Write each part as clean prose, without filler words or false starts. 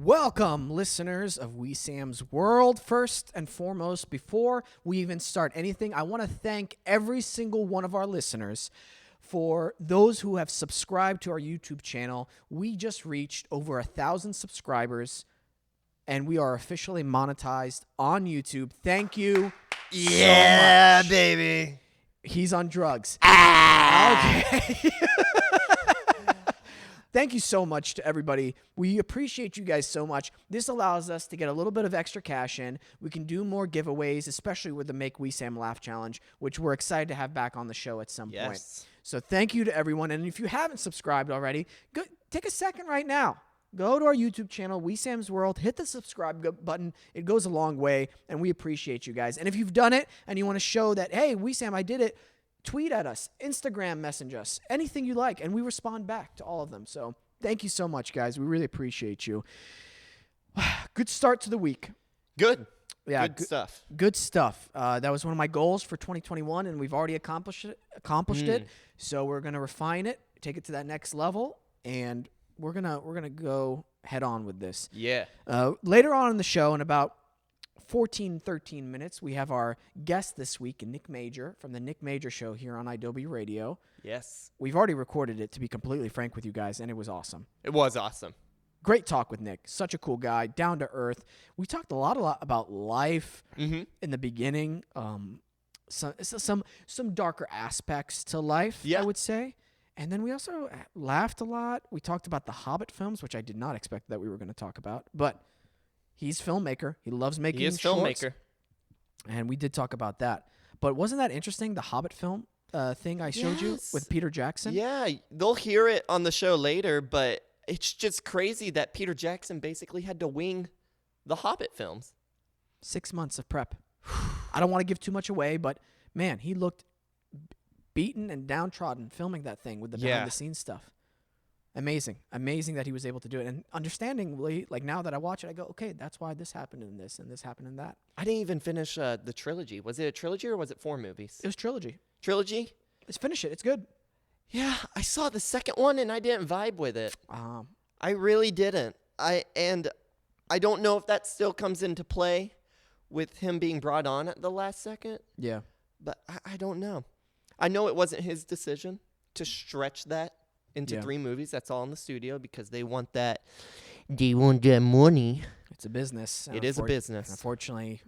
Welcome, listeners of Wesam's World. First and foremost, before we even start anything, I want to thank every single one of our listeners for those who have subscribed to our YouTube channel. We just reached over 1,000 subscribers, and we are officially monetized on YouTube. Thank you so much. Baby. He's on drugs. Okay. Thank you so much to everybody. We appreciate you guys so much. This allows us to get a little bit of extra cash in. We can do more giveaways, especially with the Make Wesam Laugh Challenge, which we're excited to have back on the show at some point. So thank you to everyone. And if you haven't subscribed already, go take a second right now. Go to our YouTube channel, Wesam's World. Hit the subscribe button. It goes a long way, and we appreciate you guys. And if you've done it and you want to show that, hey, Wesam, I did it, tweet at us, Instagram message us, anything you like, and we respond back to all of them. So thank you so much, guys. We really appreciate you. Good start to the week. Good. Yeah, good stuff. Good stuff. That was one of my goals for 2021, and we've already accomplished it. So we're gonna refine it, take it to that next level, and we're gonna go head on with this. Yeah. Later on in the show, in about 13 minutes, we have our guest this week, Nick Major, from the Nick Major Show here on Idobi Radio. Yes. We've already recorded it, to be completely frank with you guys, and it was awesome. It was awesome. Great talk with Nick. Such a cool guy, down to earth. We talked a lot about life in the beginning. Some darker aspects to life, I would say. And then we also laughed a lot. We talked about the Hobbit films, which I did not expect that we were going to talk about, but he's a filmmaker. He loves making shorts. He is filmmaker. And we did talk about that. But wasn't that interesting, the Hobbit film thing I showed you with Peter Jackson? Yeah, they'll hear it on the show later, but it's just crazy that Peter Jackson basically had to wing the Hobbit films. 6 months of prep. I don't want to give too much away, but, man, he looked beaten and downtrodden filming that thing with the behind-the-scenes stuff. Amazing that he was able to do it. And understandingly, like now that I watch it, I go, okay, that's why this happened in this and this happened in that. I didn't even finish the trilogy. Was it a trilogy or was it 4 movies? It was trilogy. Trilogy? Let's finish it. It's good. Yeah, I saw the second one and I didn't vibe with it. I really didn't. I don't know if that still comes into play with him being brought on at the last second. Yeah. But I don't know. I know it wasn't his decision to stretch that into 3 movies. That's all in the studio because they want that. They want that money. It's a business. It is a business. Unfortunately,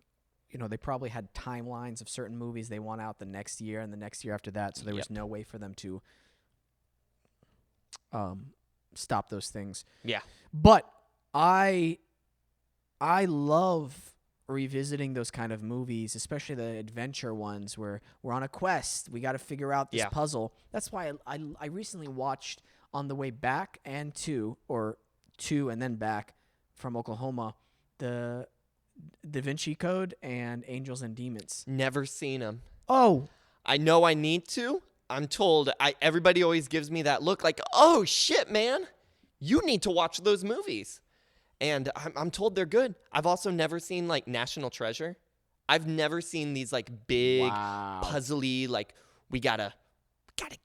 they probably had timelines of certain movies they want out the next year and the next year after that, so there was no way for them to stop those things. Yeah. But I love revisiting those kind of movies, especially the adventure ones where we're on a quest. We got to figure out this puzzle. That's why I recently watched on the way back and to and then back from Oklahoma, the Da Vinci Code and Angels and Demons. Never seen them. Oh. I know I need to. I'm told. Everybody always gives me that look like, oh, shit, man. You need to watch those movies. And I'm told they're good. I've also never seen, like, National Treasure. I've never seen these, like, big, puzzly, like, we gotta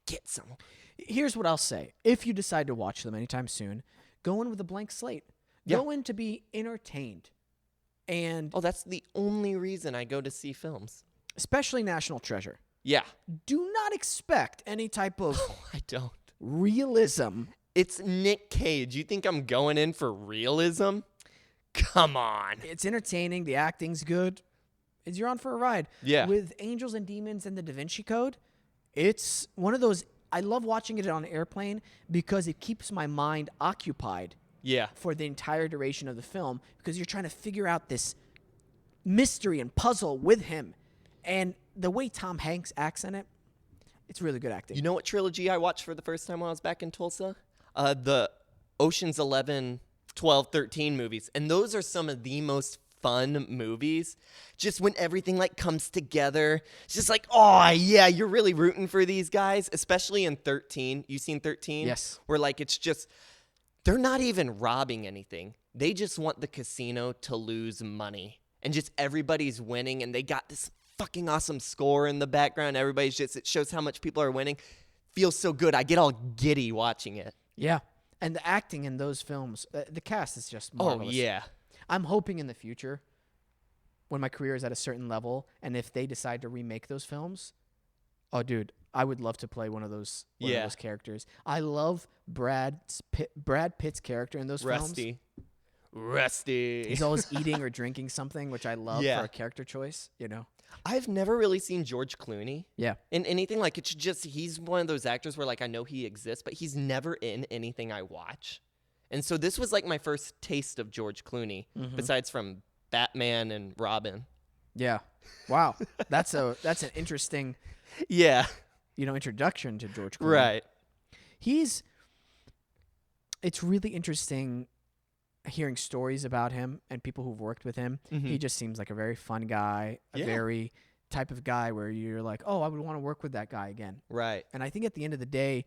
get some. Here's what I'll say. If you decide to watch them anytime soon, go in with a blank slate. Go in to be entertained. And that's the only reason I go to see films. Especially National Treasure. Yeah. Do not expect any type of I don't. realism. It's Nick Cage. You think I'm going in for realism? Come on. It's entertaining. The acting's good. You're on for a ride. Yeah. With Angels and Demons and the Da Vinci Code, it's one of those. I love watching it on an airplane because it keeps my mind occupied. Yeah. For the entire duration of the film because you're trying to figure out this mystery and puzzle with him. And the way Tom Hanks acts in it, it's really good acting. You know what trilogy I watched for the first time when I was back in Tulsa? The Ocean's 11, 12, 13 movies. And those are some of the most fun movies. Just when everything like comes together. It's just like, oh, yeah, you're really rooting for these guys, especially in 13. You seen 13? Yes. Where like it's just, they're not even robbing anything. They just want the casino to lose money. And just everybody's winning and they got this fucking awesome score in the background. Everybody's just, it shows how much people are winning. Feels so good. I get all giddy watching it. Yeah. And the acting in those films, the cast is just Oh, marvelous. yeah. I'm hoping in the future, when my career is at a certain level, and if they decide to remake those films, oh, dude, I would love to play one of those characters. I love Brad Pitt's character in those films. Rusty. He's always eating or drinking something, which I love for a character choice, you know? I've never really seen George Clooney Yeah. in anything. Like, it's just, he's one of those actors where, like, I know he exists, but he's never in anything I watch. And so this was, like, my first taste of George Clooney, besides from Batman and Robin. Yeah. Wow. That's an interesting, Yeah. introduction to George Clooney. Right. It's really interesting hearing stories about him and people who've worked with him. He just seems like a very fun guy, a very type of guy where you're like, oh, I would want to work with that guy again. Right. And I think at the end of the day,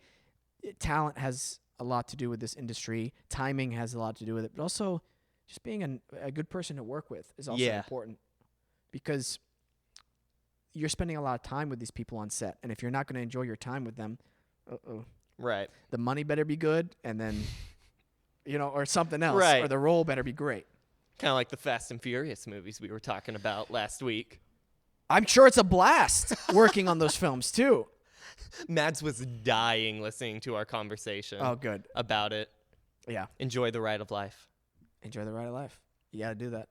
talent has a lot to do with this industry. Timing has a lot to do with it. But also, just being a good person to work with is also important. Because you're spending a lot of time with these people on set. And if you're not going to enjoy your time with them, Right. the money better be good, and then, or something else. Right. Or the role better be great. Kind of like the Fast and Furious movies we were talking about last week. I'm sure it's a blast working on those films, too. Mads was dying listening to our conversation. Oh, good. About it. Yeah. Enjoy the ride of life. Enjoy the ride of life. You got to do that.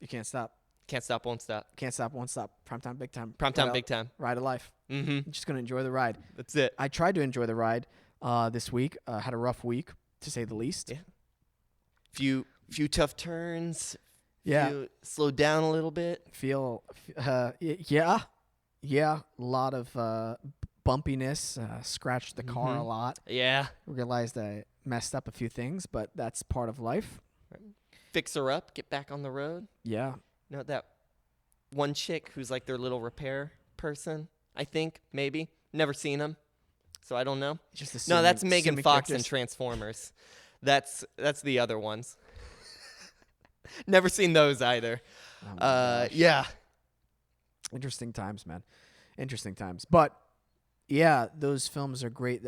You can't stop. Can't stop, won't stop. Can't stop, won't stop. Prime time, big time. Prime time, big time. Ride of life. Mm-hmm. I'm just going to enjoy the ride. That's it. I tried to enjoy the ride this week. Had a rough week, to say the least. Yeah. Few tough turns. Yeah. Slow down a little bit. Yeah. A lot of bumpiness. Scratched the car a lot. Yeah. Realized I messed up a few things, but that's part of life. Fix her up. Get back on the road. Yeah. That one chick who's like their little repair person, I think, maybe. Never seen him, so I don't know. No, that's Megan Fox in Transformers. That's the other ones. Never seen those either. Oh yeah. Interesting times, man. Interesting times. But, yeah, those films are great.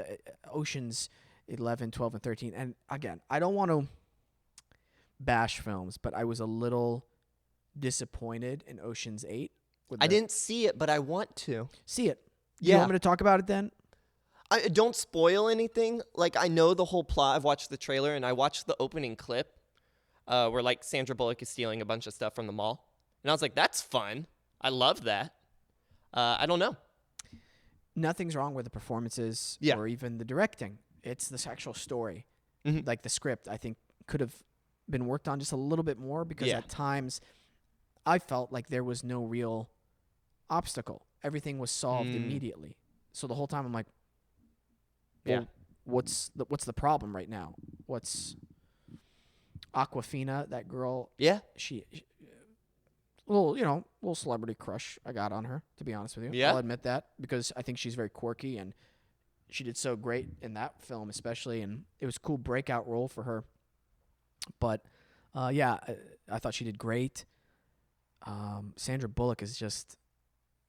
Oceans 11, 12, and 13. And, again, I don't want to bash films, but I was a little disappointed in Ocean's 8. I didn't see it, but I want to. See it. Yeah. You want me to talk about it then? I don't spoil anything. Like, I know the whole plot. I've watched the trailer, and I watched the opening clip where, like, Sandra Bullock is stealing a bunch of stuff from the mall. And I was like, that's fun. I love that. I don't know. Nothing's wrong with the performances or even the directing. It's the actual story. Like, the script, I think, could have been worked on just a little bit more because at times I felt like there was no real obstacle. Everything was solved immediately. So the whole time I'm like, well, what's the problem right now? What's Aquafina, that girl? Yeah. She little celebrity crush I got on her, to be honest with you. Yeah. I'll admit that because I think she's very quirky and she did so great in that film especially, and it was a cool breakout role for her. But, I thought she did great. Sandra Bullock is just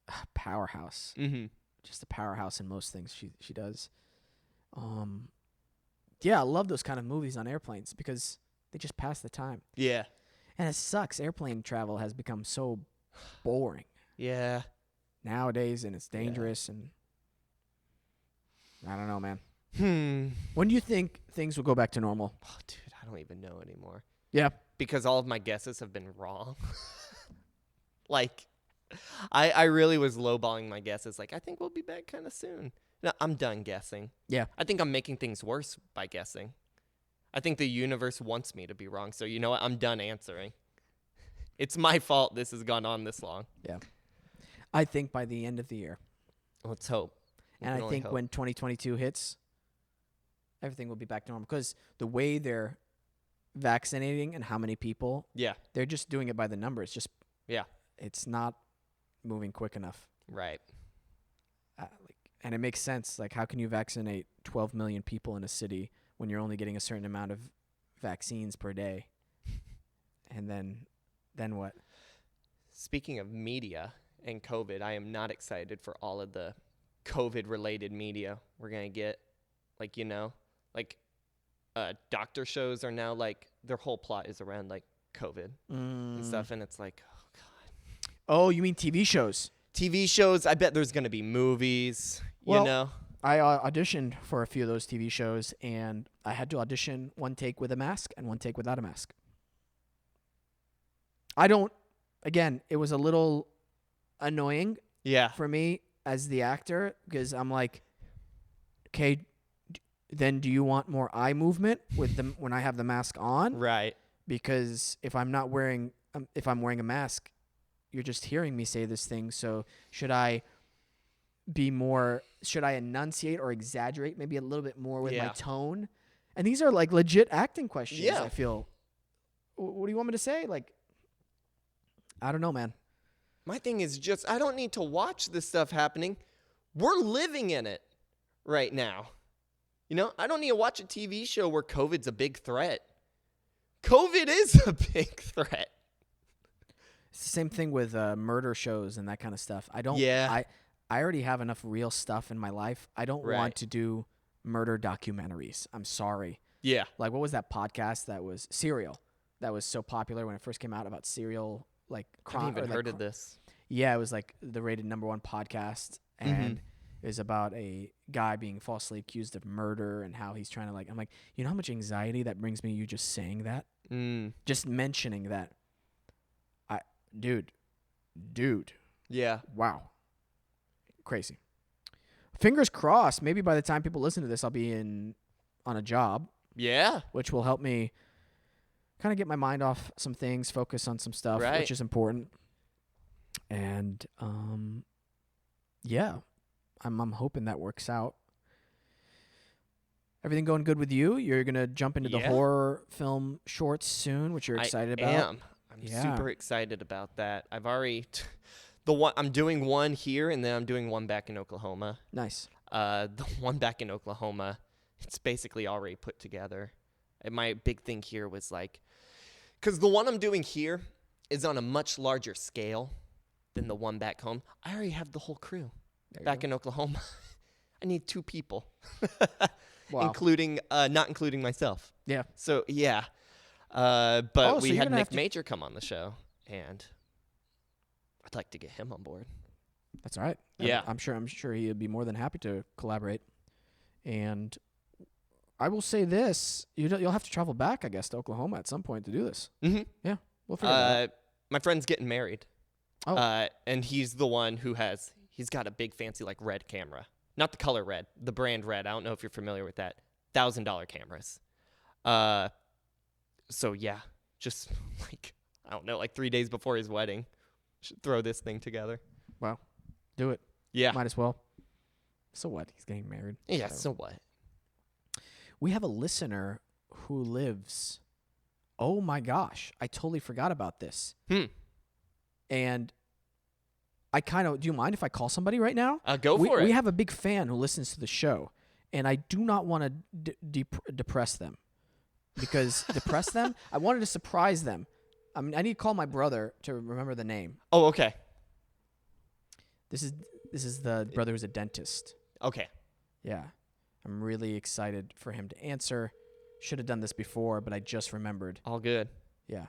a powerhouse. Mm-hmm. Just a powerhouse in most things she does. I love those kind of movies on airplanes because they just pass the time. Yeah. And it sucks. Airplane travel has become so boring. Yeah. Nowadays, and it's dangerous, and I don't know, man. When When do you think things will go back to normal? Oh, dude, I don't even know anymore. Yeah. Because all of my guesses have been wrong. Like, I really was lowballing my guesses. Like, I think we'll be back kind of soon. No, I'm done guessing. Yeah. I think I'm making things worse by guessing. I think the universe wants me to be wrong. So, you know what? I'm done answering. It's my fault this has gone on this long. Yeah. I think by the end of the year. Let's hope. And I think when 2022 hits, everything will be back to normal. Because the way they're vaccinating and how many people, they're just doing it by the numbers. It's not moving quick enough. Right. And it makes sense. Like, how can you vaccinate 12 million people in a city when you're only getting a certain amount of vaccines per day? And then what? Speaking of media and COVID, I am not excited for all of the COVID-related media we're going to get. Like like doctor shows are now like their whole plot is around like COVID and stuff, and it's like, oh god. Oh, you mean TV shows? TV shows. I bet there's gonna be movies. Well, you know. I auditioned for a few of those TV shows, and I had to audition one take with a mask and one take without a mask. Again, it was a little annoying for me as the actor because I'm like, okay, then do you want more eye movement with them when I have the mask on? Right. Because if I'm wearing a mask, you're just hearing me say this thing. So should I enunciate or exaggerate maybe a little bit more with my tone? And these are like legit acting questions. Yeah. I feel. What do you want me to say? Like, I don't know, man. My thing is just, I don't need to watch this stuff happening. We're living in it right now. You know, I don't need to watch a TV show where COVID's a big threat. COVID is a big threat. It's the same thing with murder shows and that kind of stuff. I already have enough real stuff in my life. I don't want to do murder documentaries. I'm sorry. Yeah. Like, what was that podcast that was Serial? That was so popular when it first came out about serial, like, crime. I haven't even heard of this. Yeah, it was like the rated #1 podcast, and it was about a guy being falsely accused of murder and how he's trying to, like, I'm like, you know how much anxiety that brings me, you just saying that? Just mentioning that. Dude. Yeah. Wow. Crazy. Fingers crossed. Maybe by the time people listen to this, I'll be on a job. Yeah. Which will help me kind of get my mind off some things, focus on some stuff, which is important. And yeah, I'm hoping that works out. Everything going good with you? You're gonna jump into the horror film shorts soon, which you're excited about. I'm super excited about that. I've already I'm doing one here, and then I'm doing one back in Oklahoma. Nice. The one back in Oklahoma, it's basically already put together. And my big thing here was like, because the one I'm doing here is on a much larger scale than the one back home. I already have the whole crew back in Oklahoma. I need 2 people, not including myself. Yeah. So yeah, but we had Nick Major come on the show, and I'd like to get him on board. That's all right. Yeah. I'm sure he'd be more than happy to collaborate. And I will say this, you'll have to travel back, I guess, to Oklahoma at some point to do this. Mm-hmm. Yeah. We'll figure it out. My friend's getting married. Oh. And he's the one he's got a big fancy like red camera. Not the color red, the brand red. I don't know if you're familiar with that. $1,000 cameras. So yeah, just like, I don't know, like 3 days before his wedding. Should throw this thing together. Wow. Do it. Yeah. Might as well. So what? He's getting married. Yeah, so what? We have a listener who lives... Oh, my gosh. I totally forgot about this. And I kind of... Do you mind if I call somebody right now? Go for it. We have a big fan who listens to the show, and I do not want to depress them. Because depress them? I wanted to surprise them. I mean, I need to call my brother to remember the name. Oh, okay. This is the brother who's a dentist. Okay. Yeah. I'm really excited for him to answer. Should have done this before, but I just remembered. All good. Yeah.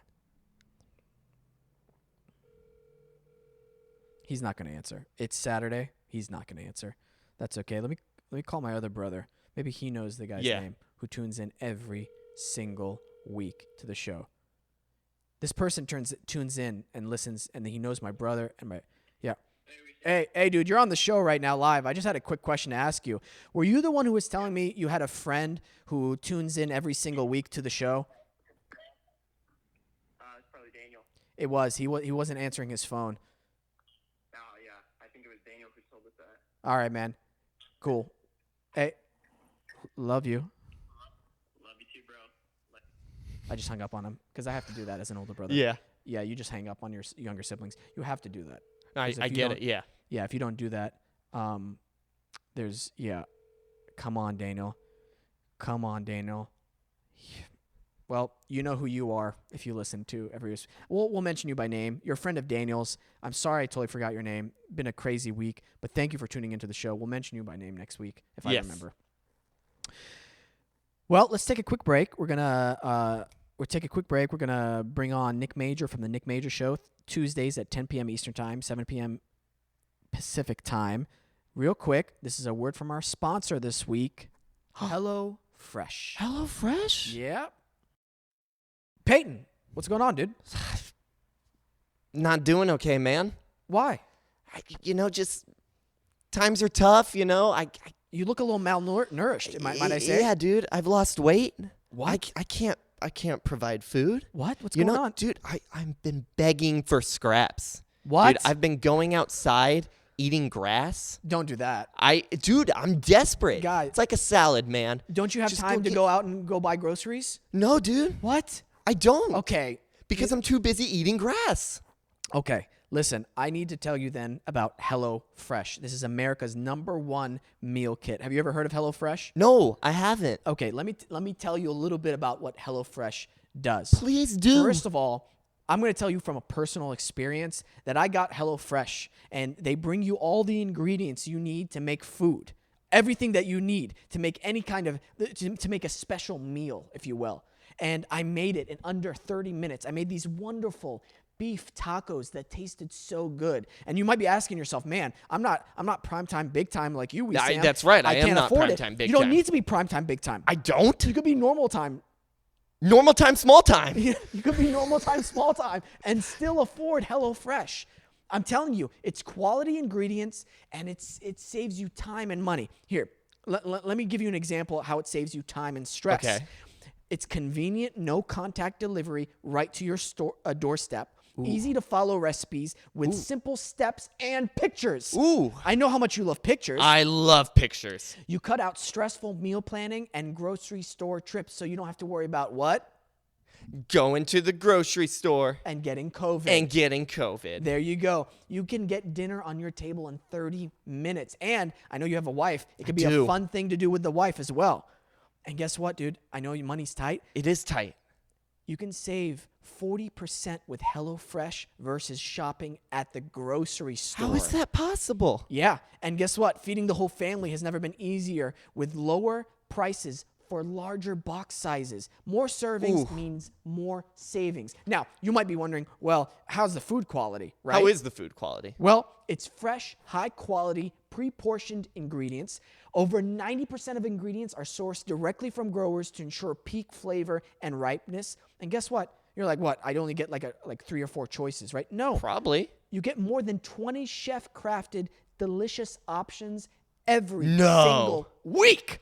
He's not going to answer. It's Saturday. He's not going to answer. That's okay. Let me call my other brother. Maybe he knows the guy's name who tunes in every single week to the show. This person tunes in and listens, and he knows my brother and my Hey, dude, you're on the show right now live. I just had a quick question to ask you. Were you the one who was telling me you had a friend who tunes in every single week to the show? It's probably Daniel. It was. He wasn't answering his phone. Oh, yeah. I think it was Daniel who told us that. All right, man. Cool. Hey, love you. Love you too, bro. I just hung up on him because I have to do that as an older brother. Yeah. Yeah, you just hang up on your younger siblings. You have to do that. I get it, yeah. Yeah, if you don't do that, come on, Daniel. Come on, Daniel. Well, you know who you are if you listen to every... We'll mention you by name. You're a friend of Daniel's. I'm sorry I totally forgot your name. Been a crazy week, but thank you for tuning into the show. We'll mention you by name next week if I remember. Well, let's take a quick break. We'll take a quick break. We're gonna bring on Nick Major from the Nick Major Show Tuesdays at 10 p.m. Eastern Time, 7 p.m. Pacific Time. Real quick, this is a word from our sponsor this week, Hello Fresh. Hello Fresh? Yeah. Peyton, what's going on, dude? Not doing okay, man. Why? Just times are tough, You look a little malnourished, might I say? Yeah, dude, I've lost weight. What? I can't provide food. What? What's going on? Dude, I've been begging for scraps. What? Dude, I've been going outside eating grass. Don't do that. Dude, I'm desperate. Guy. It's like a salad, man. Don't you have Just time to go out and go buy groceries? No, dude. What? I don't. Okay. Because I'm too busy eating grass. Okay. Listen, I need to tell you then about Hello Fresh. This is America's #1 meal kit. Have you ever heard of Hello Fresh? No, I haven't. Okay, let me tell you a little bit about what Hello Fresh does. Please do. First of all, I'm going to tell you from a personal experience that I got Hello Fresh, and they bring you all the ingredients you need to make food. Everything that you need to make any kind of to make a special meal, if you will. And I made it in under 30 minutes. I made these wonderful beef tacos that tasted so good. And you might be asking yourself, man, I'm not primetime big time like you, Wesam. That's right. I am can't not afford it. primetime big You don't time. need to be primetime big time. I don't? You could be normal time. Normal time, small time. You could be normal time, small time, and still afford Hello Fresh. I'm telling you, it's quality ingredients, and it saves you time and money. Here, let me give you an example of how it saves you time and stress. Okay. It's convenient, no contact delivery right to your doorstep. Easy to follow recipes with simple steps and pictures. Ooh. I know how much you love pictures. I love pictures. You cut out stressful meal planning and grocery store trips so you don't have to worry about what? Going to the grocery store And getting COVID. and getting COVID. There you go. You can get dinner on your table in 30 minutes. And I know you have a wife. It could be a do. fun thing to do with the wife as well. And guess what, dude? I know your money's tight. It is tight. You can save 40% with HelloFresh versus shopping at the grocery store. How is that possible? Yeah. And guess what? Feeding the whole family has never been easier with lower prices for larger box sizes. More servings means more savings. Now, you might be wondering, well, how's the food quality, right? How is the food quality? Well, it's fresh, high-quality, pre-portioned ingredients. Over 90% of ingredients are sourced directly from growers to ensure peak flavor and ripeness. And guess what? You're like, what? I'd only get like 3 or 4 choices, right? No. Probably. You get more than 20 chef-crafted, delicious options every No. single week.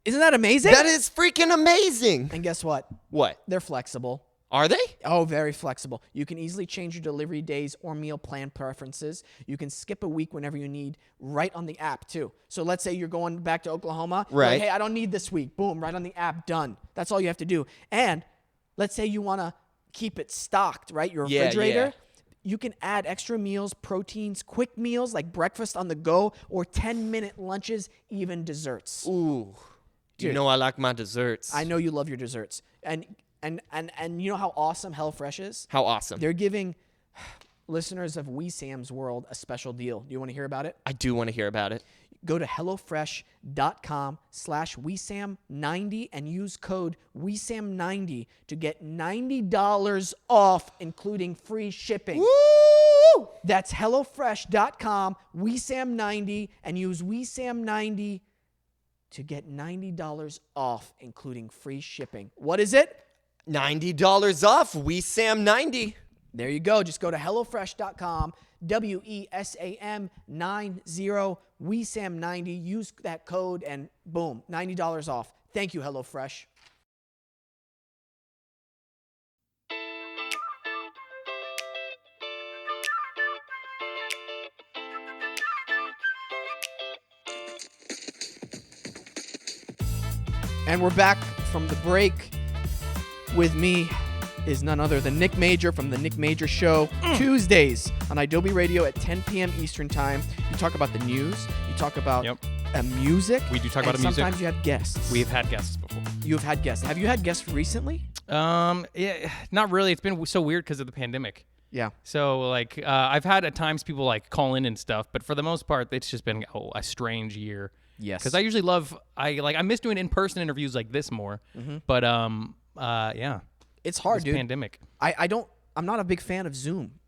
Isn't that amazing? That is freaking amazing. And guess what? What? They're flexible. Are they? Oh, very flexible. You can easily change your delivery days or meal plan preferences. You can skip a week whenever you need, right on the app, too. So let's say you're going back to Oklahoma. You're like, Right. hey, I don't need this week. Boom, right on the app, done. That's all you have to do. And let's say you want to keep it stocked, right? Your Yeah, refrigerator. yeah. You can add extra meals, proteins, quick meals like breakfast on the go, or 10-minute lunches, even desserts. Ooh. You Dude. know I like my desserts. I know you love your desserts. And you know how awesome HelloFresh is? How awesome. They're giving listeners of Wesam's World a special deal. Do you want to hear about it? I do want to hear about it. Go to HelloFresh.com/Wesam90 and use code Wesam90 to get $90 off, including free shipping. Woo! That's HelloFresh.com, Wesam90, and use Wesam90 to get $90 off, including free shipping. What is it? $90 off. Wesam90. There you go. Just go to HelloFresh.com, WESAM90, Wesam90. Use that code and boom, $90 off. Thank you, HelloFresh. And we're back from the break. With me is none other than Nick Major from the Nick Major Show. Tuesdays on Idobi Radio at 10 p.m. Eastern Time. You talk about the news. You talk about music. We do talk and about music. Sometimes you have guests. We've had guests before. You've had guests. Have you had guests recently? Yeah, not really. It's been so weird because of the pandemic. Yeah. So I've had at times people like call in and stuff, but for the most part, it's just been a strange year. Yes. Because I usually I miss doing in-person interviews like this more. But yeah, It's hard, this dude. pandemic. I'm not a big fan of Zoom.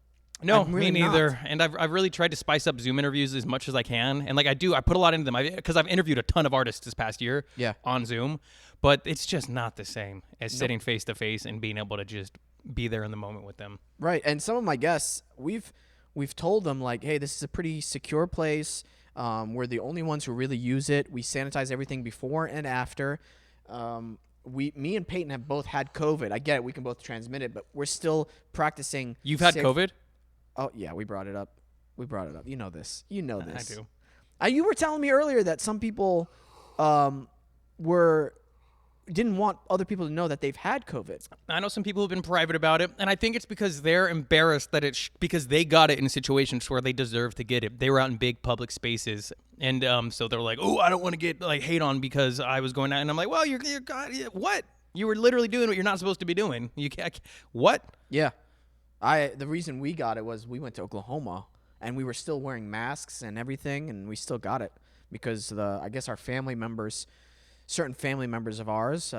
No, I'm really me neither. not. And I've really tried to spice up Zoom interviews as much as I can. And I put a lot into them because I've interviewed a ton of artists this past year on Zoom. But it's just not the same as sitting face to face and being able to just be there in the moment with them. Right. And some of my guests, we've told them like, hey, this is a pretty secure place. We're the only ones who really use it. We sanitize everything before and after. Me and Peyton have both had COVID. I get it. We can both transmit it, but we're still practicing. You've had COVID? Oh, yeah. We brought it up. You know this. You know this. I do. You were telling me earlier that some people didn't want other people to know that they've had COVID. I know some people who've been private about it, and I think it's because they're embarrassed that because they got it in situations where they deserve to get it. They were out in big public spaces, and so they're like, "Oh, I don't want to get hate on because I was going out." And I'm like, "Well, you're what? You were literally doing what you're not supposed to be doing. You can't what?" Yeah, the reason we got it was we went to Oklahoma and we were still wearing masks and everything, and we still got it because I guess our family members. Certain family members of ours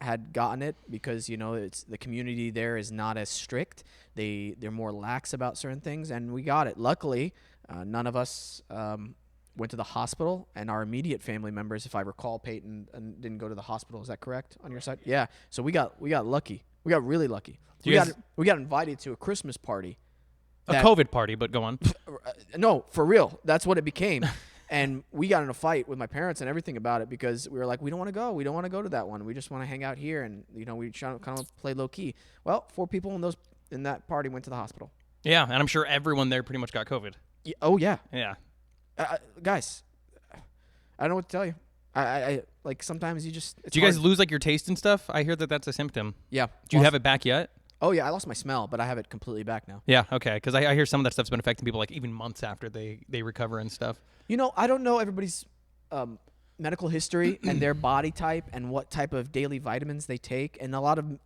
had gotten it because it's the community there is not as strict. They're more lax about certain things, and we got it. Luckily, none of us went to the hospital, and our immediate family members, if I recall, Peyton didn't go to the hospital. Is that correct on your side? Yeah. So we got lucky. We got really lucky. We got invited to a Christmas party. A COVID party, but go on. No, for real. That's what it became. And we got in a fight with my parents and everything about it because we were like, we don't want to go. We don't want to go to that one. We just want to hang out here. And, we try to kind of play low key. Well, 4 people in that party went to the hospital. Yeah, and I'm sure everyone there pretty much got COVID. Yeah, oh, yeah. Yeah. Guys, I don't know what to tell you. I sometimes you just... Do you guys lose your taste and stuff? I hear that that's a symptom. Yeah. Do you have it back yet? Oh, yeah, I lost my smell, but I have it completely back now. Yeah, okay, because I hear some of that stuff's been affecting people even months after they recover and stuff. I don't know everybody's medical history and their body type and what type of daily vitamins they take, and a lot of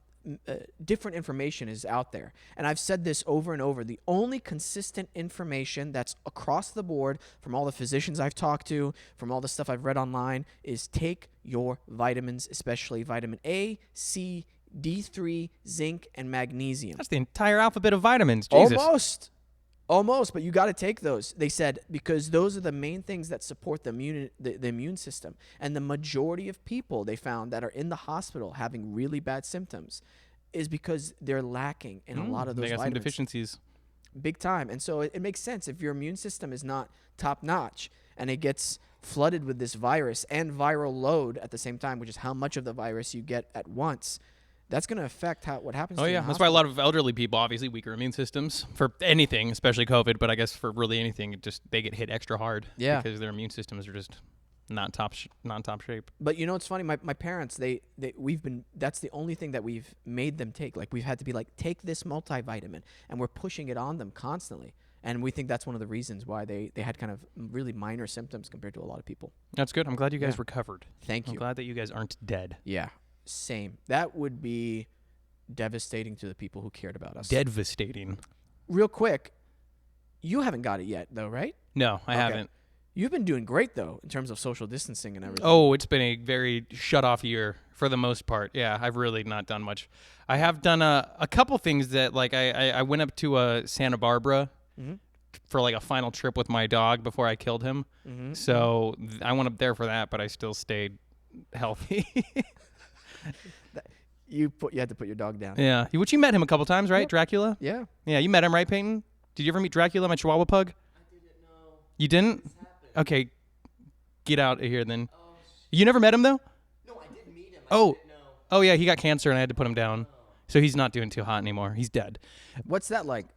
different information is out there. And I've said this over and over. The only consistent information that's across the board from all the physicians I've talked to, from all the stuff I've read online, is take your vitamins, especially vitamin A, C, D3, zinc, and magnesium. That's the entire alphabet of vitamins. Jesus. Almost, but you got to take those. They said because those are the main things that support the immune system. And the majority of people they found that are in the hospital having really bad symptoms is because they're lacking in a lot of those they got vitamins. some deficiencies. Big time. And so it makes sense if your immune system is not top notch and it gets flooded with this virus and viral load at the same time, which is how much of the virus you get at once. That's going to affect what happens to you. Oh, yeah. That's why a lot of elderly people, obviously weaker immune systems for anything, especially COVID, but I guess for really anything, they get hit extra hard. Yeah. Because their immune systems are just not top shape. But it's funny. My parents, that's the only thing that we've made them take. We've had to be take this multivitamin, and we're pushing it on them constantly. And we think that's one of the reasons why they had kind of really minor symptoms compared to a lot of people. That's good. I'm glad you guys recovered. Thank you. I'm glad that you guys aren't dead. Yeah. Same. That would be devastating to the people who cared about us. Devastating. Real quick, you haven't got it yet, though, right? No, I haven't. You've been doing great, though, in terms of social distancing and everything. Oh, it's been a very shut-off year for the most part. Yeah, I've really not done much. I have done a couple things that, I went up to Santa Barbara for, a final trip with my dog before I killed him. Mm-hmm. So I went up there for that, but I still stayed healthy. You had to put your dog down. Yeah. Which you met him a couple times, right? Yep. Dracula? Yeah. Yeah, you met him, right, Peyton? Did you ever meet Dracula, my Chihuahua pug? I didn't know. You didn't? Okay. Get out of here then. Oh, you never met him, though? No, I did meet him. I didn't know. Oh, yeah, he got cancer and I had to put him down. Oh. So he's not doing too hot anymore. He's dead. What's that like?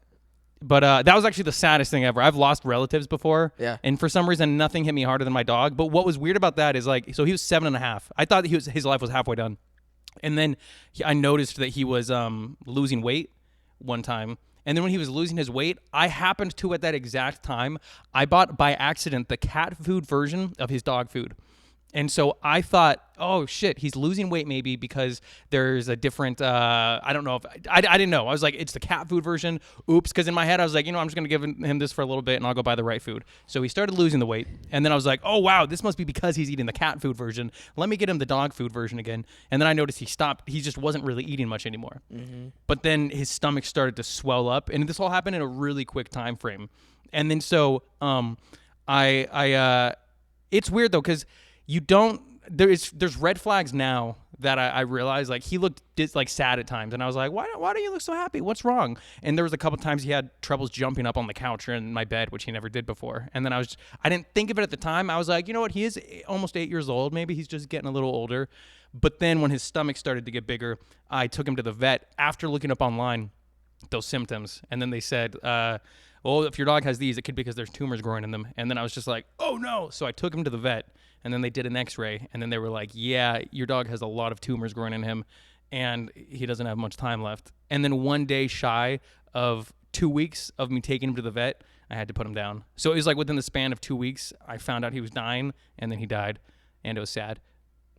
But that was actually the saddest thing ever. I've lost relatives before. Yeah. And for some reason, nothing hit me harder than my dog. But what was weird about that is so he was 7.5. I thought his life was halfway done. And then I noticed that he was losing weight one time. And then when he was losing his weight, I happened to, at that exact time, I bought by accident the cat food version of his dog food. And so I thought, oh shit, he's losing weight maybe because there's a different, I don't know if, I didn't know. I was like, it's the cat food version. Oops. Because in my head, I was like, I'm just going to give him this for a little bit and I'll go buy the right food. So he started losing the weight. And then I was like, oh wow, this must be because he's eating the cat food version. Let me get him the dog food version again. And then I noticed he stopped. He just wasn't really eating much anymore. Mm-hmm. But then his stomach started to swell up. And this all happened in a really quick time frame. And then so it's weird though, because there's red flags now that I realized. Like he looked like sad at times, and I was like, why do you look so happy? What's wrong? And there was a couple times he had troubles jumping up on the couch or in my bed, which he never did before. And then I didn't think of it at the time. I was like, you know what? He is almost 8 years old. Maybe he's just getting a little older. But then when his stomach started to get bigger, I took him to the vet after looking up online those symptoms, and then they said, well, if your dog has these, it could be because there's tumors growing in them. And then I was just like, oh no. So I took him to the vet, and then they did an x-ray, and then they were like, yeah, your dog has a lot of tumors growing in him, and he doesn't have much time left. And then 1 day shy of 2 weeks of me taking him to the vet, I had to put him down. So it was like within the span of 2 weeks, I found out he was dying, and then he died, and it was sad.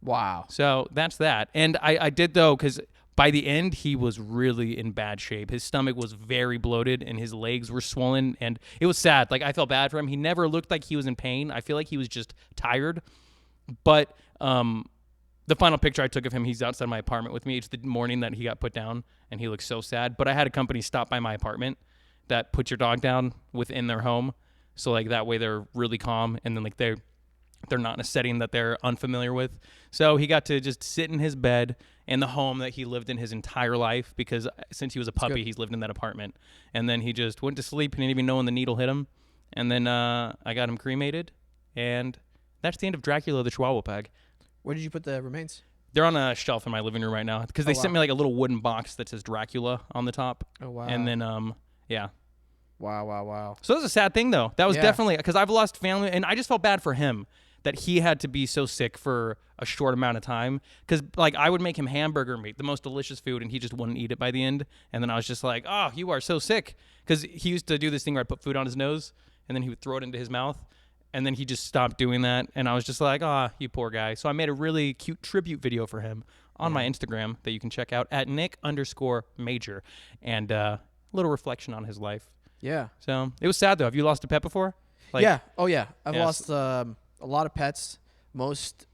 Wow. So that's that. And I did, though, because by the end, he was really in bad shape. His stomach was very bloated, and his legs were swollen, and it was sad. Like, I felt bad for him. He never looked like he was in pain. I feel like he was just tired. But the final picture I took of him, he's outside my apartment with me. It's the morning that he got put down, and he looks so sad. But I had a company stop by my apartment that puts your dog down within their home. So, like, that way they're really calm, and then, like, they're not in a setting that they're unfamiliar with. So he got to just sit in his bed in the home that he lived in his entire life, because since he was a puppy, he's lived in that apartment. And then he just went to sleep. He didn't even know when the needle hit him. And then I got him cremated. And that's the end of Dracula the Chihuahua Pug. Where did you put the remains? They're on a shelf in my living room right now, because they sent me like a little wooden box that says Dracula on the top. Oh, wow. And then, yeah. Wow. So that was a sad thing, though. That was definitely, because I've lost family, and I just felt bad for him that he had to be so sick for a short amount of time. Because, like, I would make him hamburger meat, the most delicious food, and he just wouldn't eat it by the end. And then I was just like, oh, you are so sick. Because he used to do this thing where I'd put food on his nose, and then he would throw it into his mouth. And then he just stopped doing that. And I was just like, oh, you poor guy. So I made a really cute tribute video for him on my Instagram that you can check out at Nick_Major. And a little reflection on his life. Yeah. So it was sad, though. Have you lost a pet before? Like, yeah. Oh, yeah. I've lost a lot of pets. Most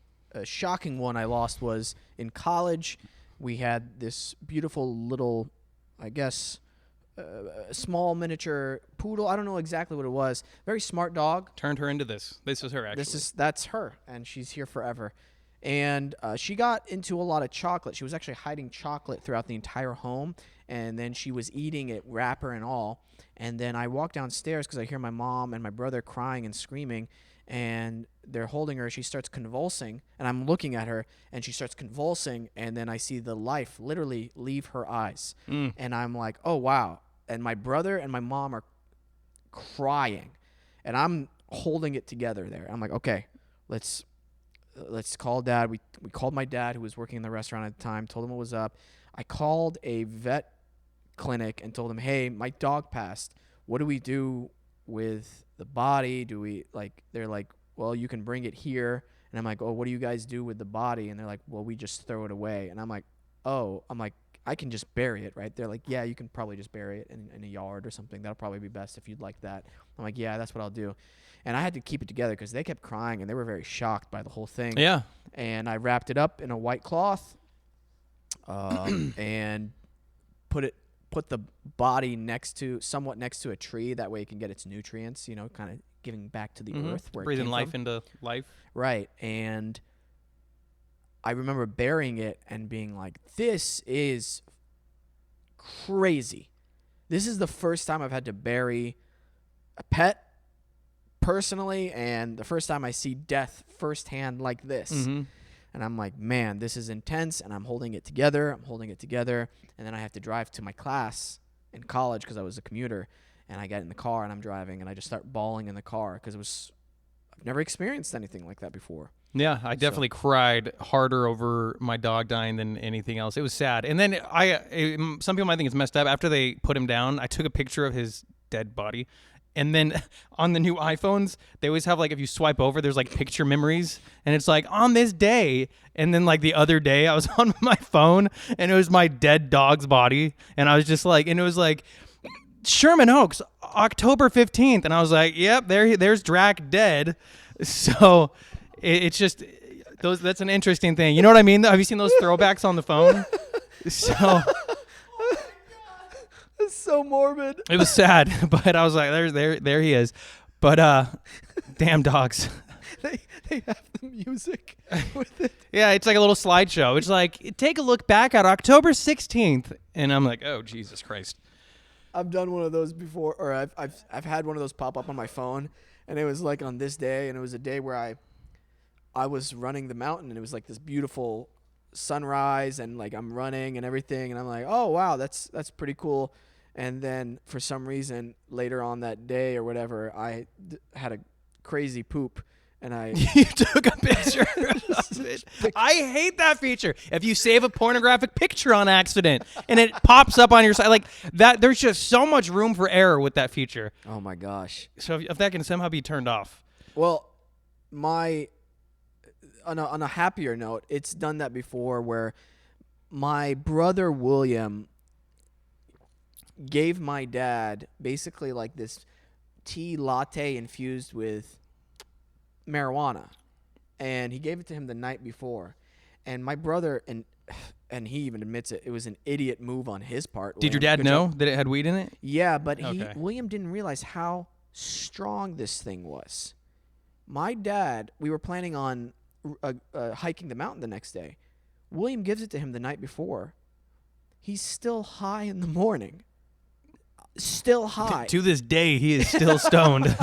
shocking one I lost was in college. We had this beautiful little, I guess, small miniature poodle. I don't know exactly what it was. Very smart dog. Turned her into this. This is her, actually. That's her, and she's here forever. And she got into a lot of chocolate. She was actually hiding chocolate throughout the entire home, and then she was eating it, wrapper and all. And then I walk downstairs because I hear my mom and my brother crying and screaming, and they're holding her. She starts convulsing, and I'm looking at her, and she starts convulsing, and then I see the life literally leave her eyes. And I'm like, oh, wow. And my brother and my mom are crying, and I'm holding it together there. I'm like, okay, let's call Dad. We called my dad, who was working in the restaurant at the time, told him what was up. I called a vet clinic and told him, hey, my dog passed. What do we do with the body? They're like, well, you can bring it here. And I'm like, oh, what do you guys do with the body? And they're like, well, we just throw it away. And I'm like, I can just bury it, right? They're like, yeah, you can probably just bury it in a yard or something. That'll probably be best if you'd like that. I'm like, yeah, that's what I'll do. And I had to keep it together because they kept crying, and they were very shocked by the whole thing. Yeah. And I wrapped it up in a white cloth and put the body somewhat next to a tree. That way it can get its nutrients, kind of giving back to the earth. Where breathing life from. Into life. Right. And I remember burying it and being like, this is crazy. This is the first time I've had to bury a pet personally, and the first time I see death firsthand like this. And I'm like, man, this is intense, and I'm holding it together. And then I have to drive to my class in college because I was a commuter, and I get in the car, and I'm driving, and I just start bawling in the car because I've never experienced anything like that before. Yeah, I definitely cried harder over my dog dying than anything else. It was sad. And then some people might think it's messed up. After they put him down, I took a picture of his dead body, And then on the new iPhones, they always have like, if you swipe over, there's like picture memories, and it's like on this day. And then like the other day, I was on my phone, and it was my dead dog's body, and I was just like, and it was like Sherman Oaks, October 15th, and I was like, yep, there's Drac dead. So it's just that's an interesting thing. You know what I mean? Have you seen those throwbacks on the phone? So. It's so morbid. It was sad, but I was like, there he is. But damn dogs. They have the music with it. Yeah, it's like a little slideshow. It's like, take a look back at October 16th, and I'm like, oh Jesus Christ. I've done one of those before, or I've had one of those pop up on my phone, and it was like on this day, and it was a day where I was running the mountain, and it was like this beautiful sunrise, and like I'm running and everything, and I'm like, oh wow, that's pretty cool. And then for some reason later on that day or whatever, I had a crazy poop, and I You took a picture of it. I hate that feature. If you save a pornographic picture on accident and it pops up on your side like that, there's just so much room for error with that feature. oh my gosh. So if that can somehow be turned off. Well, on a happier note, it's done that before where my brother William gave my dad basically like this tea latte infused with marijuana, and he gave it to him the night before. And my brother, and he even admits it was an idiot move on his part. Did your William. dad Good know job. that it had weed in it? Yeah, but Okay. William didn't realize how strong this thing was. My dad, we were planning on hiking the mountain the next day. William gives it to him the night before. He's still high in the morning. Still high. To this day, he is still stoned.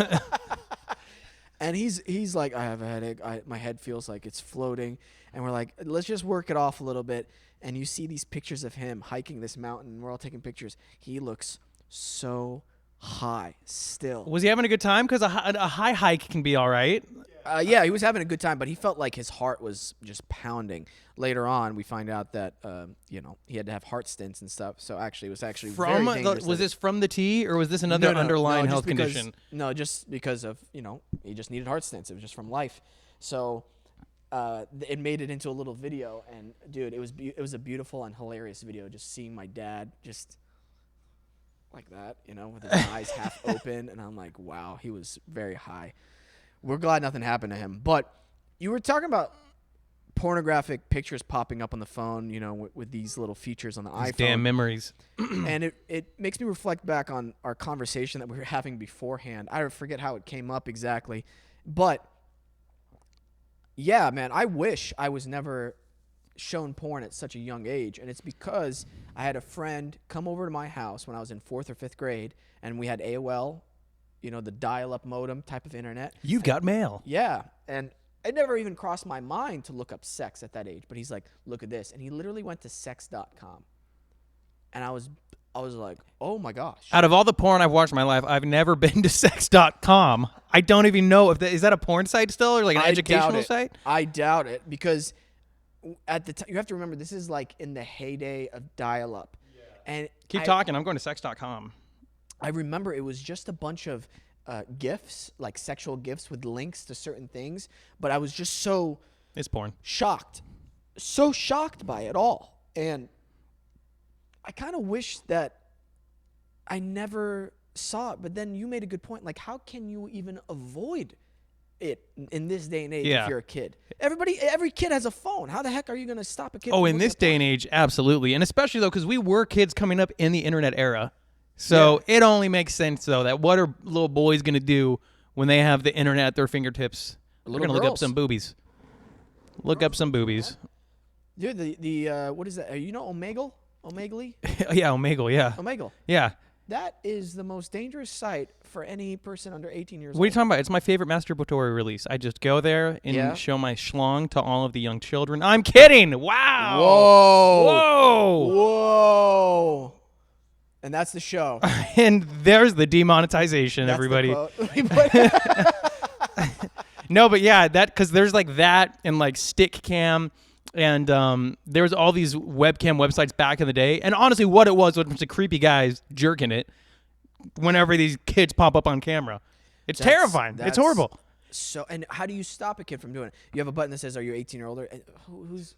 And he's like, I have a headache. My head feels like it's floating. And we're like, let's just work it off a little bit. And you see these pictures of him hiking this mountain. We're all taking pictures. He looks so high still. Was he having a good time? Because a high hike can be all right. Yeah, he was having a good time, but he felt like his heart was just pounding. Later on, we find out that he had to have heart stents and stuff. So actually, it was actually very dangerous. Was this from the tea, or was this another underlying health condition? No, just because of he just needed heart stents. It was just from life. So it made it into a little video, and dude, it was a beautiful and hilarious video. Just seeing my dad just like that, with his eyes half open, and I'm like, wow, he was very high. We're glad nothing happened to him. But you were talking about pornographic pictures popping up on the phone, with these little features on the iPhone. Damn memories. And it makes me reflect back on our conversation that we were having beforehand. I forget how it came up exactly. But, yeah, man, I wish I was never shown porn at such a young age. And it's because I had a friend come over to my house when I was in 4th or 5th grade, and we had AOL, the dial-up modem type of internet. You've got mail. Yeah, and it never even crossed my mind to look up sex at that age. But he's like, look at this. And he literally went to sex.com. And I was like, oh, my gosh. Out of all the porn I've watched in my life, I've never been to sex.com. I don't even know is that a porn site still, or like an educational site? I doubt it, because at the time, you have to remember, this is like in the heyday of dial-up. Yeah. And Keep talking. I'm going to sex.com. I remember it was just a bunch of GIFs, like sexual GIFs with links to certain things. But I was just It's porn. shocked by it all. And I kind of wish that I never saw it. But then you made a good point. Like, how can you even avoid it in this day and age if you're a kid? Every kid has a phone. How the heck are you going to stop a kid? Oh, in this day and age, absolutely. And especially, though, because we were kids coming up in the internet era. So it only makes sense, though, that what are little boys going to do when they have the internet at their fingertips? They're going to look up some boobies. Look up some boobies. Dude, the what is that? Omegle? Omegle? Yeah, Omegle, yeah. Omegle. Yeah. That is the most dangerous site for any person under 18 years old. What are you talking about? It's my favorite masturbatory release. I just go there and show my schlong to all of the young children. I'm kidding. Wow. Whoa. Whoa. And that's the show. And there's the demonetization, That's everybody. The No, but yeah, because there's like that and like stick cam, and there was all these webcam websites back in the day. And honestly, what it was a bunch of creepy guys jerking it. whenever these kids pop up on camera. It's terrifying. It's horrible. So, and how do you stop a kid from doing it? You have a button that says, "Are you 18 or older?" And who's?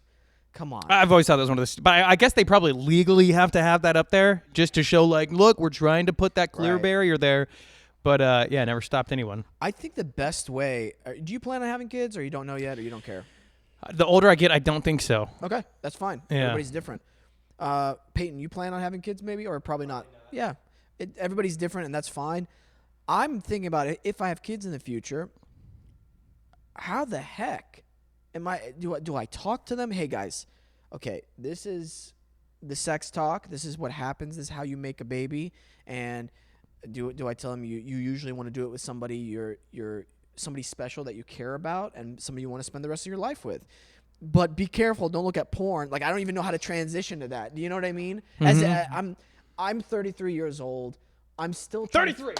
Come on. I've always thought that was one of the. But I guess they probably legally have to have that up there just to show, like, look, we're trying to put that clear barrier there. But yeah, never stopped anyone. I think the best way. Do you plan on having kids, or you don't know yet, or you don't care? The older I get, I don't think so. Okay, that's fine. Yeah. Everybody's different. Peyton, you plan on having kids, maybe, or probably not? Yeah, everybody's different, and that's fine. I'm thinking about it. If I have kids in the future, how the heck am I? Do I talk to them? Hey guys, okay, this is the sex talk. This is what happens. This is how you make a baby. And do I tell them you usually want to do it with somebody you're somebody special that you care about and somebody you want to spend the rest of your life with? But be careful. Don't look at porn. Like, I don't even know how to transition to that. Do you know what I mean? Mm-hmm. I'm 33 years old. I'm still 33.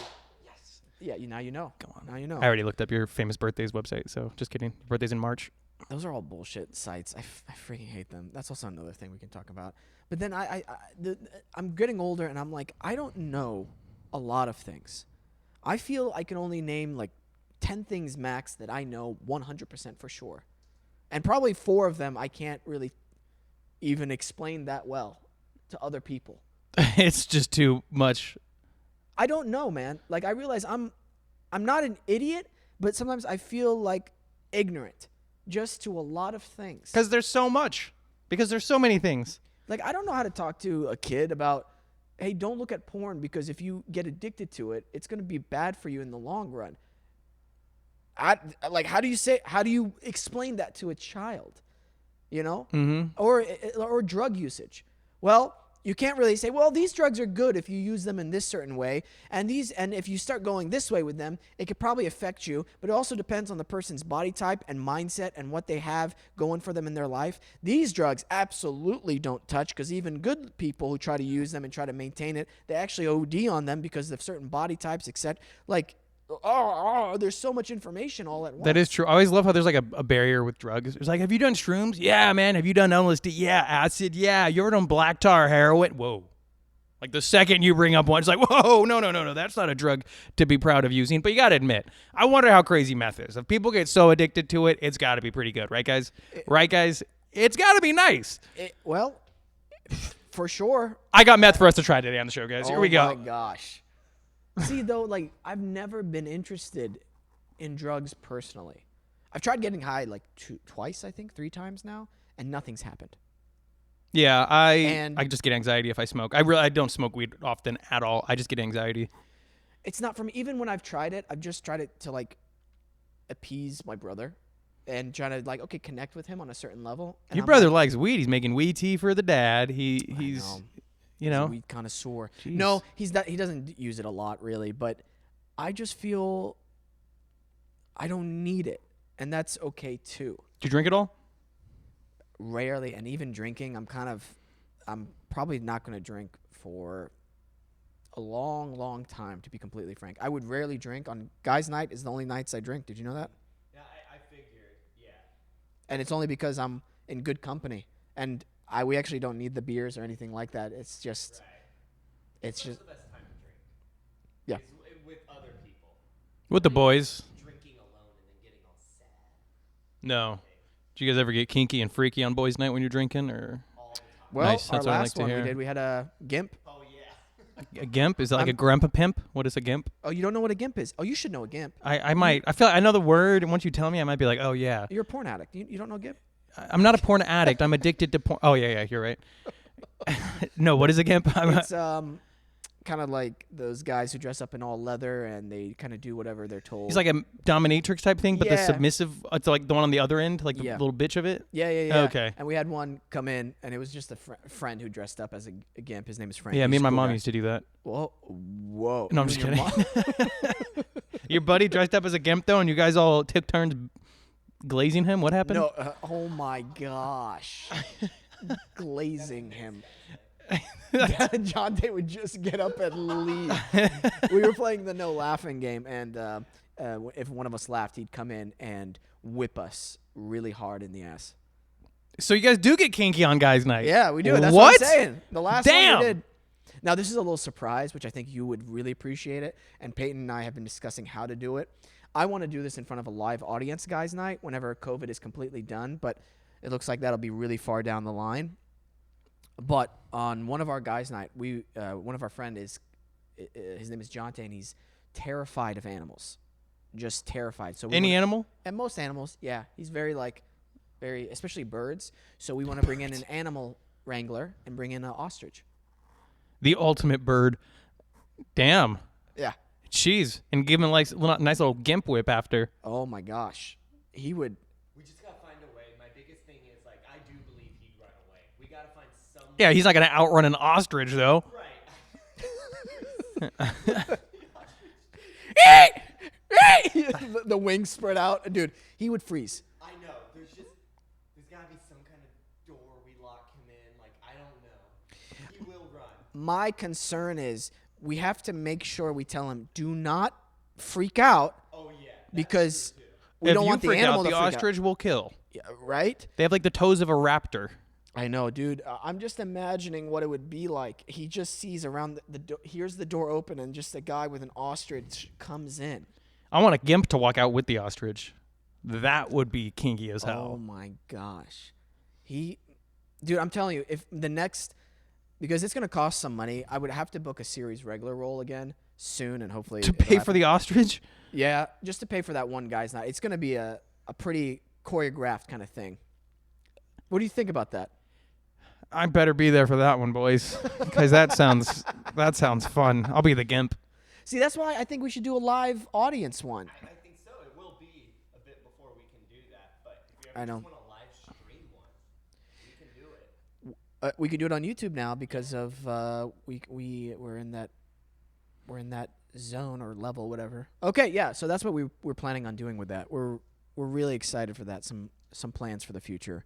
Yeah, now you know. Come on. Now you know. I already looked up your famous birthdays website, so just kidding. Your birthday's in March. Those are all bullshit sites. I freaking hate them. That's also another thing we can talk about. But then I'm getting older, and I'm like, I don't know a lot of things. I feel I can only name like 10 things max that I know 100% for sure. And probably 4 of them I can't really even explain that well to other people. It's just too much. I don't know, man. Like, I realize I'm not an idiot, but sometimes I feel like ignorant just to a lot of things. Because there's so much. Because there's so many things. Like, I don't know how to talk to a kid about, hey, don't look at porn because if you get addicted to it, it's going to be bad for you in the long run. How do you explain that to a child? You know? Mm-hmm. Or drug usage. Well, you can't really say, well, these drugs are good if you use them in this certain way, and if you start going this way with them, it could probably affect you, but it also depends on the person's body type and mindset and what they have going for them in their life. These drugs absolutely don't touch, because even good people who try to use them and try to maintain it, they actually OD on them because of certain body types, etc. Like, there's so much information all at once. That is true. I always love how there's like a barrier with drugs. It's like, have you done shrooms? Yeah, man. Have you done LSD? Yeah. Acid? Yeah. You ever done black tar, heroin? Whoa. Like, the second you bring up one, it's like, whoa, no. That's not a drug to be proud of using. But you got to admit, I wonder how crazy meth is. If people get so addicted to it, it's got to be pretty good. Right, guys? It's got to be nice. Well, for sure. I got meth for us to try today on the show, guys. Here we go. Oh, my gosh. See, though, like, I've never been interested in drugs personally. I've tried getting high like twice, I think, 3 times now, and nothing's happened. Yeah, I just get anxiety if I smoke. I don't smoke weed often at all. I just get anxiety. It's not for me. Even when I've tried it, I've just tried it to, like, appease my brother and try to, like, okay, connect with him on a certain level. And Your brother likes weed. He's making weed tea for the dad. He's He's a weed connoisseur. Jeez. No, he's not. He doesn't use it a lot, really. But I just feel I don't need it, and that's okay too. Do you drink it all? Rarely, and even drinking, I'm probably not going to drink for a long, long time. To be completely frank, I would rarely drink. On guys' night is the only nights I drink. Did you know that? Yeah, I figured. Yeah. And it's only because I'm in good company, and we actually don't need the beers or anything like that. It's just, It's just the best time to drink. Yeah. Is with other people. With the boys. Drinking alone and then getting all sad. No. Do you guys ever get kinky and freaky on boys' night when you're drinking? Or All the time. well, Nice, our that's what I like last to one hear. we did, we had a gimp. Oh, yeah. a gimp? Is that like a grandpa pimp? What is a gimp? Oh, you don't know what a gimp is? Oh, you should know a gimp. I might. I feel like I know the word, and once you tell me, I might be like, oh, yeah. You're a porn addict. You don't know gimp? I'm not a porn addict. I'm addicted to porn. Oh, yeah, you're right. No, what is a gimp? It's kind of like those guys who dress up in all leather and they kind of do whatever they're told. He's like a dominatrix type thing, but the Yeah. submissive, it's like the one on the other end, like the Yeah. little bitch of it. Yeah. Okay. And we had one come in, and it was just a friend who dressed up as a gimp. His name is Frank. Yeah, me He's and a my cool mom guy. used to do that. Whoa. No, I'm You just and your kidding. mom? Your buddy dressed up as a gimp, though, and you guys all took turns glazing him? What happened? No. Oh my gosh. Glazing him. John Day would just get up and leave. We were playing the no laughing game, and if one of us laughed, he'd come in and whip us really hard in the ass. So you guys do get kinky on guys' night? Yeah, we do. That's What? what I'm saying. The last one Damn. we did. Now, this is a little surprise, which I think you would really appreciate it. And Peyton and I have been discussing how to do it. I want to do this in front of a live audience guys night whenever COVID is completely done, but it looks like that'll be really far down the line. But on one of our guys night, one of our friend is, his name is Jonte, and he's terrified of animals, just terrified. So Any animal? And most animals, yeah. He's very especially birds. So we want to bring in an animal wrangler and bring in an ostrich. The ultimate bird. Damn. Yeah. Jeez. And give him like a nice little gimp whip after. Oh my gosh. He would. We just gotta find a way. My biggest thing is like I do believe he'd run away. We gotta find some. Yeah, he's not going to outrun an ostrich, though. Right. The wings spread out. Dude, he would freeze. I know. There's gotta be some kind of door we lock him in. Like I don't know. He will run. My concern is we have to make sure we tell him, do not freak out. Oh yeah. Because we If don't you want the freak animal out, to the freak ostrich will kill. out. Yeah, right? They have like the toes of a raptor. I know, dude. I'm just imagining what it would be like. He just sees around here's the door open, and just a guy with an ostrich comes in. I want a gimp to walk out with the ostrich. That would be kinky as Oh hell. my gosh. Dude, I'm telling you, because it's going to cost some money, I would have to book a series regular role again soon, and hopefully To pay for the ostrich? Yeah, just to pay for that one guy's night. It's going to be a pretty choreographed kind of thing. What do you think about that? I better be there for that one, boys, because that sounds fun. I'll be the gimp. See, that's why I think we should do a live audience one. I think so. It will be a bit before we can do that, but if you I ever know. just want a live stream one, we can do it. We could do it on YouTube now because of we're in that zone or level, whatever. Okay, yeah. So that's what we're planning on doing with that. We're really excited for that. Some plans for the future.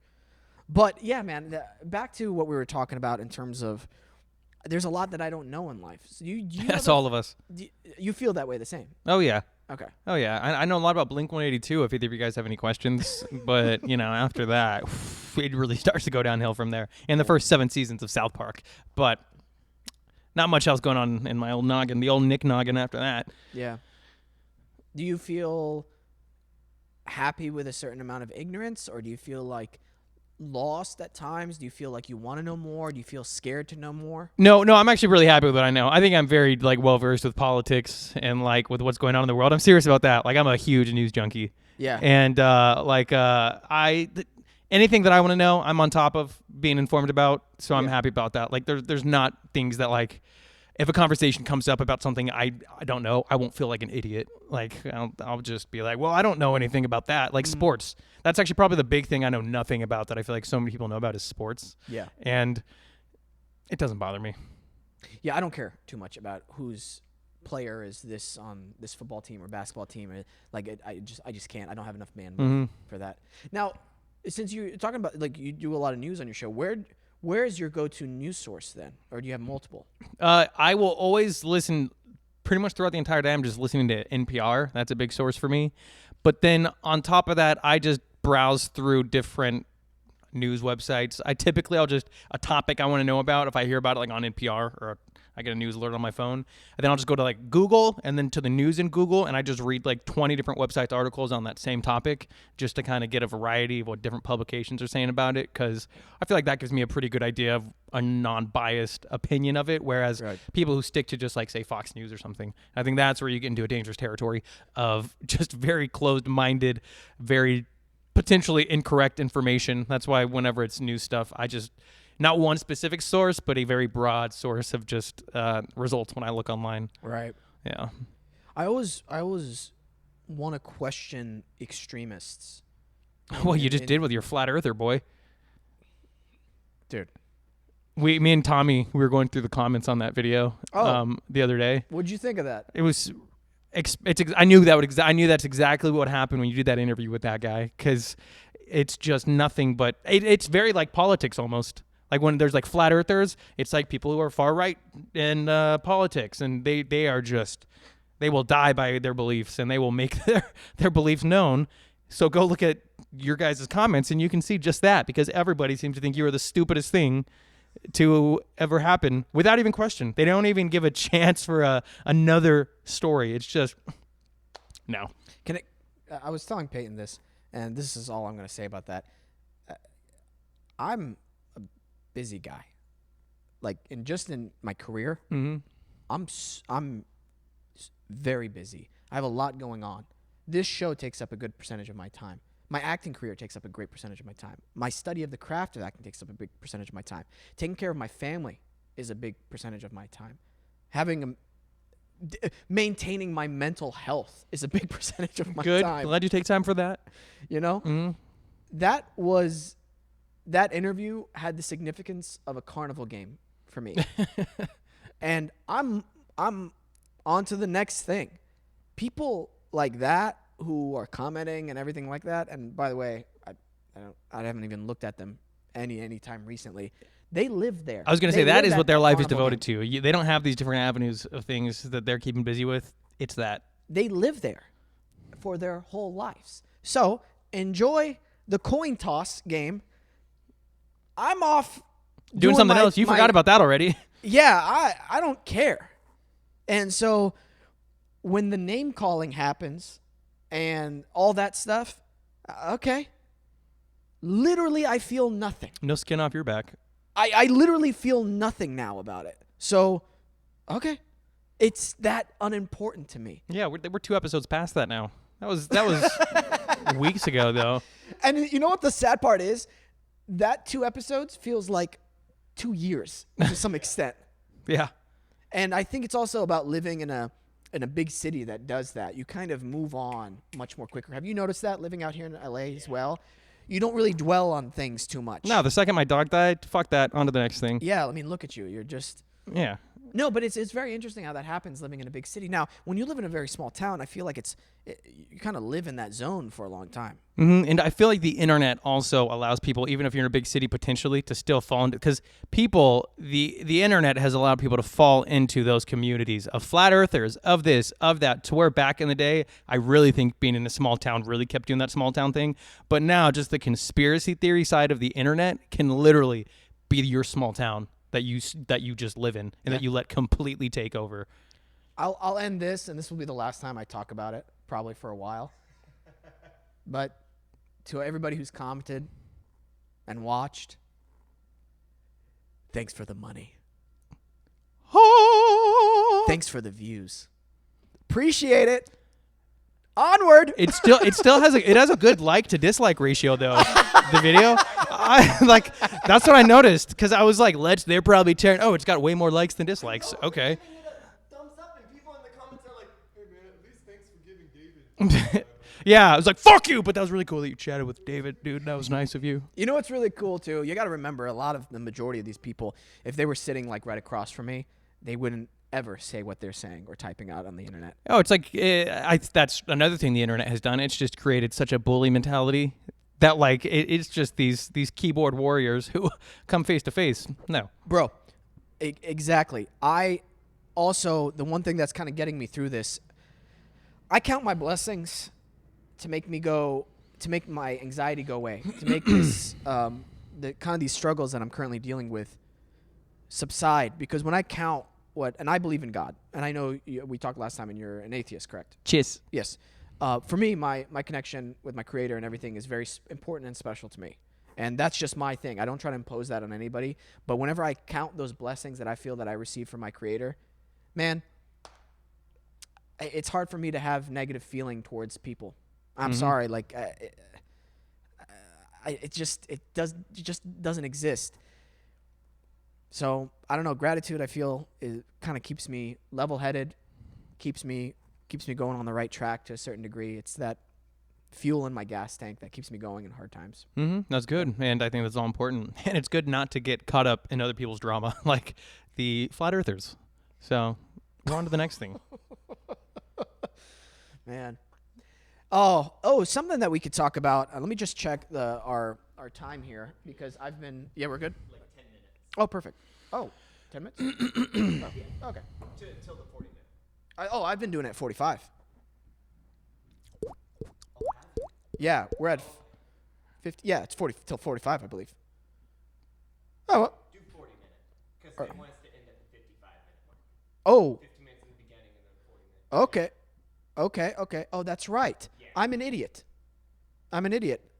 But yeah, man. Back to what we were talking about in terms of there's a lot that I don't know in life. So That's all of us. You feel that way the same? Oh, yeah. Okay. Oh, yeah. I know a lot about Blink-182 if either of you guys have any questions. But, after that, it really starts to go downhill from there. And the first 7 seasons of South Park. But not much else going on in my old noggin, the old Nick noggin after that. Yeah. Do you feel happy with a certain amount of ignorance, or do you feel like lost at times? Do you feel like you want to know more? Do you feel scared to know more? No, I'm actually really happy with what I know. I think I'm very well versed with politics and with what's going on in the world. I'm serious about that. I'm a huge news junkie. Yeah. And anything that I want to know, I'm on top of being informed about. So I'm happy about that. There's not things that if a conversation comes up about something I don't know, I won't feel like an idiot. I'll just be like, well, I don't know anything about that. Sports. That's actually probably the big thing I know nothing about that I feel like so many people know about is sports. Yeah. And it doesn't bother me. Yeah, I don't care too much about whose player is this on this football team or basketball team. I just can't. I don't have enough bandwidth for that. Now, since you're talking about you do a lot of news on your show, where is your go-to news source then, or do you have multiple? I will always listen pretty much throughout the entire day. I'm just listening to NPR. That's a big source for me. But then on top of that, I just browse through different news websites. I'll just a topic I want to know about. If I hear about it on NPR or I get a news alert on my phone, and then I'll just go to Google and then to the news in Google, and I just read 20 different websites articles on that same topic just to kind of get a variety of what different publications are saying about it, because I feel like that gives me a pretty good idea of a non-biased opinion of it, whereas people who stick to just say Fox News or something, I think that's where you get into a dangerous territory of just very closed-minded, very potentially incorrect information. That's why whenever it's news stuff, I just not one specific source, but a very broad source of just results when I look online. Right. Yeah. I always want to question extremists. Well, you just did with your flat earther, boy. Dude. Me and Tommy, we were going through the comments on that video the other day. What'd you think of that? It was I knew that's exactly what happened when you did that interview with that guy, because it's just nothing but it's very like politics almost. When there's flat earthers, it's people who are far right in politics, and they will die by their beliefs, and they will make their beliefs known. So go look at your guys' comments, and you can see just that, because everybody seems to think you are the stupidest thing to ever happen without even question. They don't even give a chance for another story. It's just no. I was telling Peyton this, and this is all I'm going to say about that. I'm a busy guy. Like in my career, I'm very busy. I have a lot going on. This show takes up a good percentage of my time. My acting career takes up a great percentage of my time. My study of the craft of acting takes up a big percentage of my time. Taking care of my family is a big percentage of my time. Maintaining my mental health is a big percentage of my Good. time. Glad you take time for that. You know? That interview had the significance of a carnival game for me. And I'm on to the next thing. People like that who are commenting and everything like that, and by the way, I haven't even looked at them any time recently. They live there. I was going to say that is what their life is devoted to. They don't have these different avenues of things that they're keeping busy with. It's that. They live there for their whole lives. So enjoy the coin toss game. I'm off doing something else. You forgot about that already. Yeah, I don't care. And so when the name calling happens and all that stuff, okay. Literally, I feel nothing. No skin off your back. I literally feel nothing now about it. So, okay. It's that unimportant to me. Yeah, we're 2 episodes past that now. That was weeks ago, though. And you know what the sad part is? That 2 episodes feels like 2 years to some extent. Yeah. And I think it's also about living in a big city that does that. You kind of move on much more quicker. Have you noticed that living out here in LA as well? You don't really dwell on things too much. No, the second my dog died, fuck that, on to the next thing. Yeah, I mean, look at you. You're just... Yeah. No, but it's very interesting how that happens living in a big city. Now, when you live in a very small town, I feel like you kind of live in that zone for a long time. Mm-hmm. And I feel like the internet also allows people, even if you're in a big city potentially, to still fall into, because the internet has allowed people to fall into those communities of flat earthers, of this, of that, to where back in the day, I really think being in a small town really kept doing that small town thing. But now just the conspiracy theory side of the internet can literally be your small town that you just live in and that you let completely take over. I'll end this, and this will be the last time I talk about it, probably for a while. But to everybody who's commented and watched, thanks for the money. Thanks for the views. Appreciate it. Onward. It still has a good like to dislike ratio though. The video, that's what I noticed, because I was like, they're probably tearing. Oh, it's got way more likes than dislikes. Okay. Thumbs up, and people in the comments are like, "Hey man, at least thanks for giving David." Yeah, I was like, fuck you, but that was really cool that you chatted with David, dude. That was nice of you. You know what's really cool too? You got to remember, the majority of these people, if they were sitting like right across from me, they wouldn't ever say what they're saying or typing out on the internet. Oh, it's like that's another thing the internet has done. It's just created such a bully mentality that it's just these keyboard warriors who come face to face. No, bro, exactly. I also, the one thing that's kind of getting me through this, I count my blessings to make my anxiety go away, to make this the kind of these struggles that I'm currently dealing with subside. Because when I count and I believe in God, and I know we talked last time, and you're an atheist, correct? Cheers. Yes. For me, my connection with my Creator and everything is very important and special to me. And that's just my thing. I don't try to impose that on anybody. But whenever I count those blessings that I feel that I receive from my Creator, man, it's hard for me to have negative feeling towards people. I'm sorry. It just doesn't exist. So I don't know. Gratitude, I feel, it kind of keeps me level-headed, keeps me going on the right track to a certain degree. It's that fuel in my gas tank that keeps me going in hard times. Mm-hmm. That's good, and I think that's all important. And it's good not to get caught up in other people's drama, like the flat earthers. So we're on to the next thing. Man. Oh, something that we could talk about. Let me just check our time here, because I've been. Yeah, we're good. Like 10 minutes. Oh, perfect. Oh, 10 minutes? Oh, okay. Till the 40 minutes. I've been doing it at 45. Yeah, we're at 50. Yeah, it's 40 till 45, I believe. Oh, well. Do 40 minutes. they want us to end at the 55-minute mark. Oh, 50 minutes in the beginning and then 40 minutes. okay. Oh, that's right. Yeah. I'm an idiot.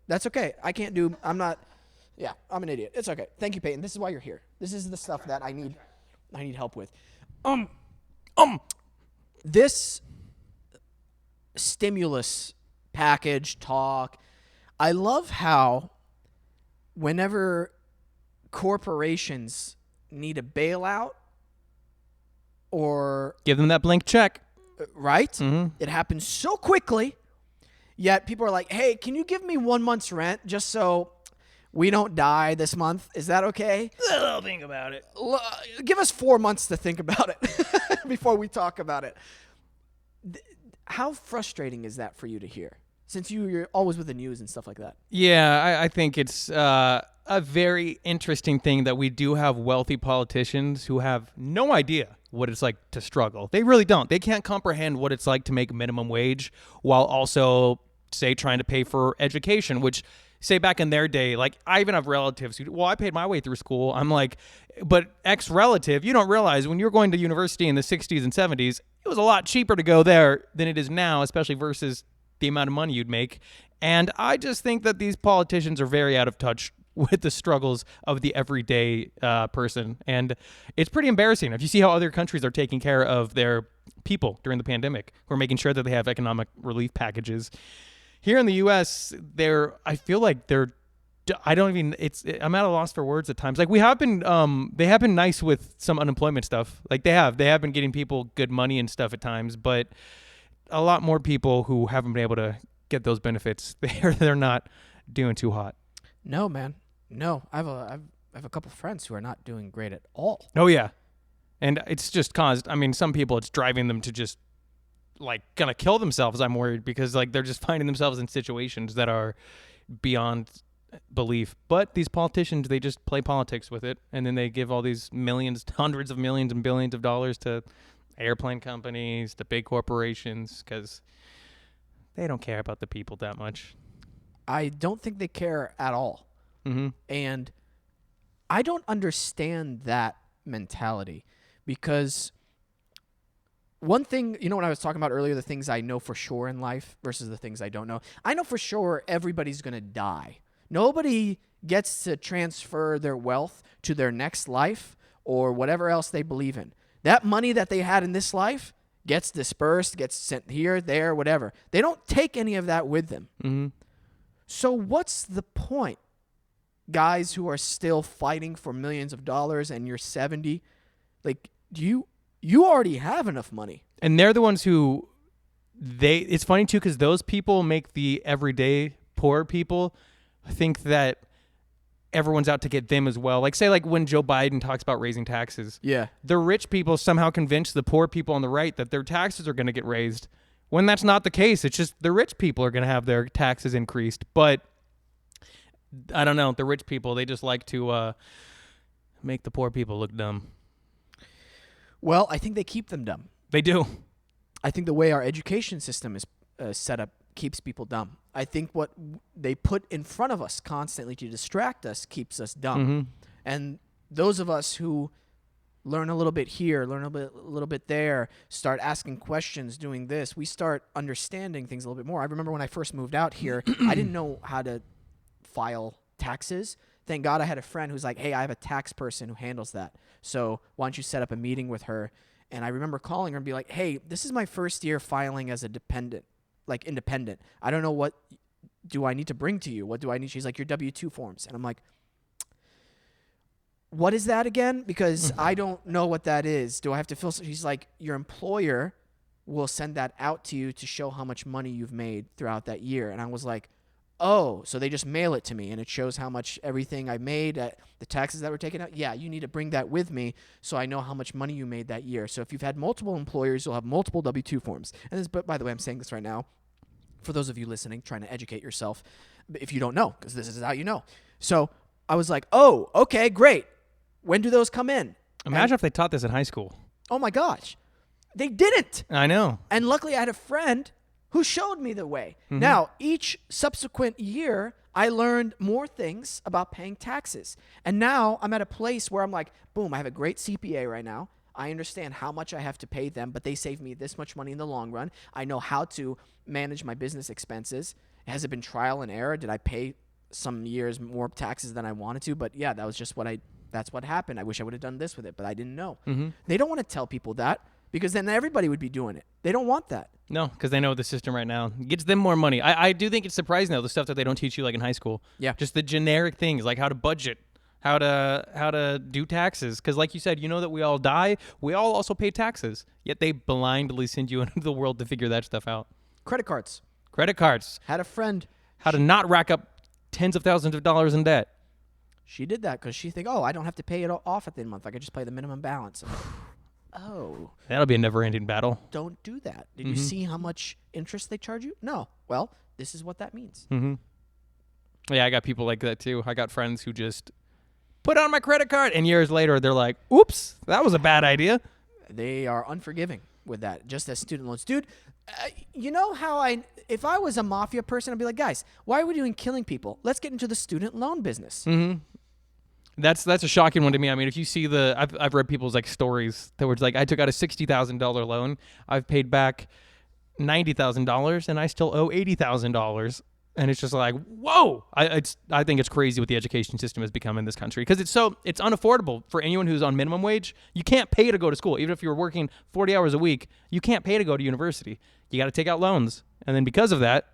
That's okay. I'm an idiot. It's okay. Thank you, Peyton. This is why you're here. This is the stuff that I need help with. This stimulus package talk, I love how whenever corporations need a bailout or Give them that blank check. right, Mm-hmm. it happens so quickly, yet people are like, hey, can you give me 1 month's rent just so we don't die this month? Is that okay? I'll think about it. Give us 4 months to think about it before we talk about it. How frustrating is that for you to hear? Since you're always with the news and stuff like that. Yeah, I think it's a very interesting thing that we do have wealthy politicians who have no idea what it's like to struggle. They really don't. They can't comprehend what it's like to make minimum wage while also, say, trying to pay for education, which, say, back in their day, like, I even have relatives who, I paid my way through school. I'm like, but ex-relative, you don't realize when you're going to university in the 60s and 70s, it was a lot cheaper to go there than it is now, especially versus the amount of money you'd make. And I just think that these politicians are very out of touch with the struggles of the everyday person. And it's pretty embarrassing. If you see how other countries are taking care of their people during the pandemic, who are making sure that they have economic relief packages. Here in the U.S., I feel like I'm at a loss for words at times. Like, they have been nice with some unemployment stuff. Like, they have been getting people good money and stuff at times, but a lot more people who haven't been able to get those benefits, they're not doing too hot. No, man. No. I have a couple friends who are not doing great at all. Oh, yeah. And it's just caused, some people, it's driving them to just, like, gonna kill themselves, I'm worried, because, like, they're just finding themselves in situations that are beyond belief. But these politicians, they just play politics with it, and then they give all these millions, hundreds of millions and billions of dollars to airplane companies, to big corporations, because they don't care about the people that much. I don't think they care at all. Mm-hmm. And I don't understand that mentality, because one thing, when I was talking about earlier, the things I know for sure in life versus the things I don't know. I know for sure everybody's going to die. Nobody gets to transfer their wealth to their next life or whatever else they believe in. That money that they had in this life gets dispersed, gets sent here, there, whatever. They don't take any of that with them. Mm-hmm. So what's the point? Guys who are still fighting for millions of dollars and you're 70, like, you already have enough money. And they're the ones who it's funny too, because those people make the everyday poor people think that everyone's out to get them as well. Like, say, like, when Joe Biden talks about raising taxes, Yeah. the rich people somehow convince the poor people on the right that their taxes are going to get raised, when that's not the case. It's just the rich people are going to have their taxes increased. But I don't know, the rich people, they just like to make the poor people look dumb. Well, I think they keep them dumb. They do. I think the way our education system is set up keeps people dumb. I think what they put in front of us constantly to distract us keeps us dumb. Mm-hmm. And those of us who learn a little bit here, learn a little bit there, start asking questions, doing this, we start understanding things a little bit more. I remember when I first moved out here, I didn't know how to file taxes. Thank God I had a friend who's like, hey, I have a tax person who handles that. So why don't you set up a meeting with her? And I remember calling her and be like, hey, this is my first year filing as a independent. I don't know, what do I need to bring to you? What do I need? She's like, your W-2 forms. And I'm like, what is that again? Because I don't know what that is. Do I have to fill? She's like, your employer will send that out to you to show how much money you've made throughout that year. And I was like, oh, so they just mail it to me and it shows how much everything I made, the taxes that were taken out. Yeah, you need to bring that with me so I know how much money you made that year. So if you've had multiple employers, you'll have multiple W-2 forms. And this, but by the way, I'm saying this right now for those of you listening, trying to educate yourself if you don't know, because this is how you know. So I was like, oh, okay, great. When do those come in? Imagine if they taught this in high school. Oh my gosh. They didn't. I know. And luckily I had a friend who showed me the way. Mm-hmm. Now, each subsequent year, I learned more things about paying taxes. And now I'm at a place where I'm like, boom, I have a great CPA right now. I understand how much I have to pay them, but they save me this much money in the long run. I know how to manage my business expenses. Has it been trial and error? Did I pay some years more taxes than I wanted to? But yeah, that was just that's what happened. I wish I would have done this with it, but I didn't know. They don't want to tell people that because then everybody would be doing it. They don't want that. No, because they know the system right now gets them more money. I do think it's surprising, though, the stuff that they don't teach you like in high school. Yeah. Just the generic things like how to budget, how to do taxes. Because like you said, you know that we all die. We all also pay taxes. Yet they blindly send you into the world to figure that stuff out. Credit cards. Credit cards. Had a friend. How to not rack up tens of thousands of dollars in debt. She did that because she think, oh, I don't have to pay it off at the end of the month. I could just pay the minimum balance. Oh. That'll be a never-ending battle. Don't do that. Did you see how much interest they charge you? No. Well, this is what that means. Yeah, I got people like that too. I got friends who just put on my credit card, and years later they're like, oops, that was a bad idea. They are unforgiving with that, just as student loans. Dude, you know how if I was a mafia person, I'd be like, guys, why are we doing killing people? Let's get into the student loan business. That's a shocking one to me. I mean, if you see I've read people's like stories that were like, I took out a $60,000 loan, I've paid back $90,000, and I still owe $80,000. And it's just like, whoa! I think it's crazy what the education system has become in this country because it's unaffordable for anyone who's on minimum wage. You can't pay to go to school, even if you're working 40 hours a week. You can't pay to go to university. You got to take out loans, and then because of that,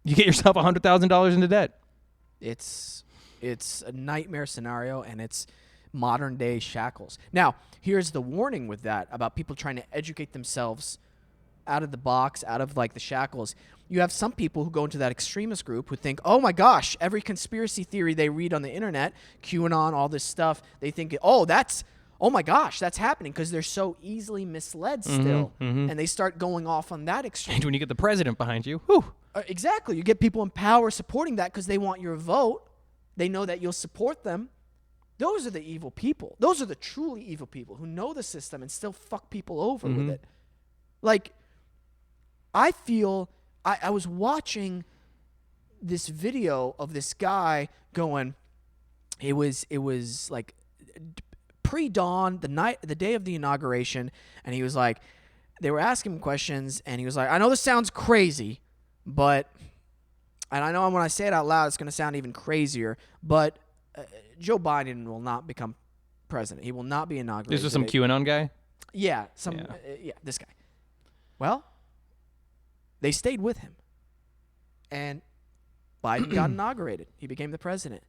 you get yourself $100,000 into debt. It's a nightmare scenario, and it's modern day shackles. Now, here's the warning with that about people trying to educate themselves out of the box, out of like the shackles. You have some people who go into that extremist group who think, oh my gosh, every conspiracy theory they read on the internet, QAnon, all this stuff, they think, oh my gosh, that's happening because they're so easily misled still. And they start going off on that extreme. And when you get the president behind you, whew. Exactly. You get people in power supporting that because they want your vote. They know that you'll support them. Those are the evil people. Those are the truly evil people who know the system and still fuck people over with it. Like, I feel... I was watching this video of this guy going, it was like pre-dawn, the day of the inauguration, and he was like, they were asking him questions, and he was like, I know this sounds crazy, and I know when I say it out loud, it's going to sound even crazier, but Joe Biden will not become president. He will not be inaugurated. This was some QAnon guy? Yeah, this guy. Well, they stayed with him, and Biden got inaugurated. He became the president.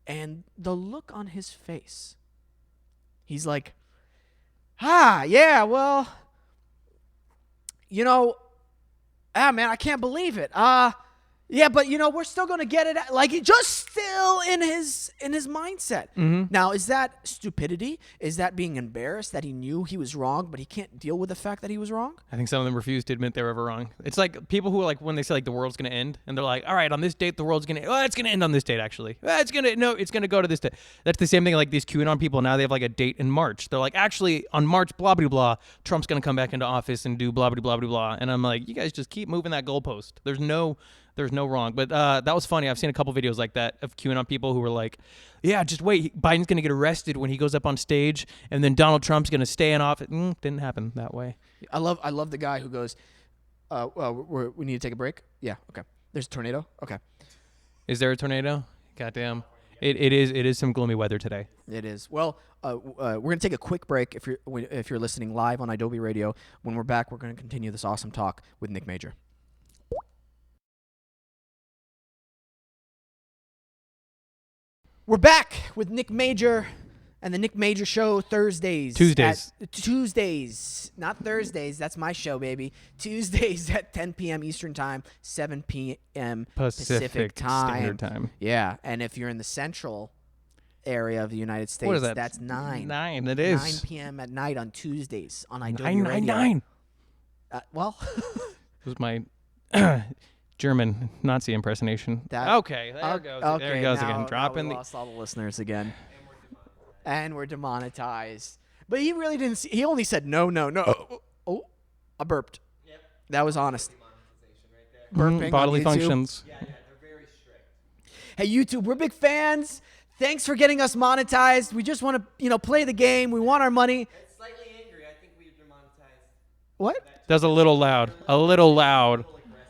And the look on his face, he's like, yeah, well, man, I can't believe it. Yeah, but we're still gonna get it. Like, just still in his mindset. Now, is that stupidity? Is that being embarrassed that he knew he was wrong, but he can't deal with the fact that he was wrong? I think some of them refuse to admit they were ever wrong. It's like people who are like when they say like the world's gonna end, and they're like, all right, on this date the world's gonna. Well, it's gonna end on this date actually. It's gonna go to this date. That's the same thing like these QAnon people now. They have like a date in March. They're like, actually on March blah blah blah, Trump's gonna come back into office and do blah blah blah blah blah. And I'm like, you guys just keep moving that goalpost. There's no wrong. But that was funny. I've seen a couple videos like that of QAnon people who were like, yeah, just wait. Biden's going to get arrested when he goes up on stage, and then Donald Trump's going to stay in office. Didn't happen that way. I love the guy who goes, we need to take a break? Yeah, okay. There's a tornado? Okay. Is there a tornado? Goddamn. It is some gloomy weather today. It is. Well, we're going to take a quick break if you're listening live on Idobi Radio. When we're back, we're going to continue this awesome talk with Nick Major. We're back with Nick Major and the Nick Major Show Tuesdays, not Thursdays. That's my show, baby. Tuesdays at 10 p.m. Eastern Time, 7 p.m. Pacific Standard Time. Yeah, and if you're in the central area of the United States, what is that? That's 9. 9, it is. 9 p.m. at night on Tuesdays on Idobi 999. Well, it was my German Nazi impersonation. Okay, there it goes. Okay, there it goes now, again. Dropping we lost all the listeners again. And we're demonetized. But he really didn't see. He only said no. Oh, I burped. Yep. That was honest. Right Burping bodily on YouTube. functions. Yeah, they're very strict. Hey, YouTube, we're big fans. Thanks for getting us monetized. We just want to, play the game. We want our money. That's slightly angry. I think we've demonetized. What? That's a little loud. A little loud.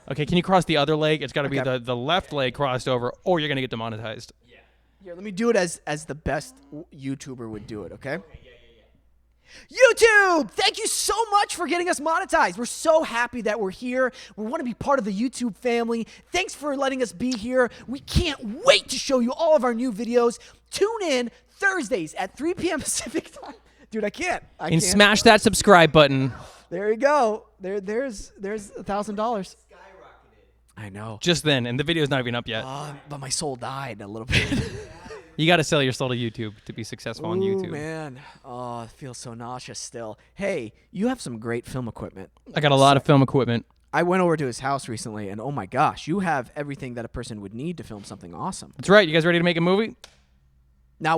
Okay, can you cross the other leg? It's got to be Okay. the left leg crossed over, or you're gonna get demonetized. Here, let me do it as the best YouTuber would do it, okay? YouTube, thank you so much for getting us monetized. We're so happy that we're here. We want to be part of the YouTube family. Thanks for letting us be here. We can't wait to show you all of our new videos. Tune in Thursdays at 3 p.m. Pacific time. Dude, I can't. And smash that subscribe button. There you go. There's $1,000. I know. Just then, and the video's not even up yet. But my soul died a little bit. You got to sell your soul to YouTube to be successful on Ooh, YouTube. man. Oh, it feels so nauseous still. Hey, you have some great film equipment. I got a lot of film equipment. I went over to his house recently, and oh my gosh, you have everything that a person would need to film something awesome. That's right. You guys ready to make a movie? Now,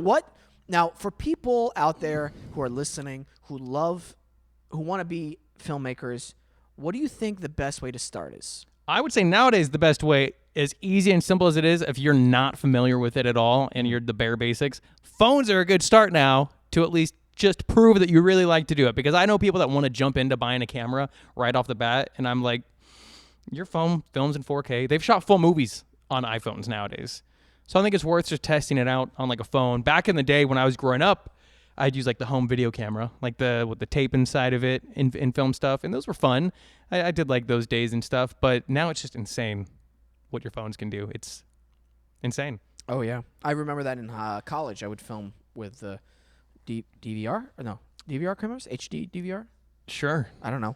for people out there who are listening, who want to be filmmakers, what do you think the best way to start is? I would say nowadays the best way, as easy and simple as it is, if you're not familiar with it at all and you're the bare basics, phones are a good start now to at least just prove that you really like to do it. Because I know people that want to jump into buying a camera right off the bat, and I'm like, your phone films in 4K. They've shot full movies on iPhones nowadays. So I think it's worth just testing it out on like a phone. Back in the day when I was growing up, I'd use like the home video camera, like with the tape inside of it in film stuff, and those were fun. I did like those days and stuff, but now it's just insane what your phones can do. It's insane. Oh, yeah. I remember that in college. I would film with the DVR? Or no, DVR cameras? HD DVR? Sure. I don't know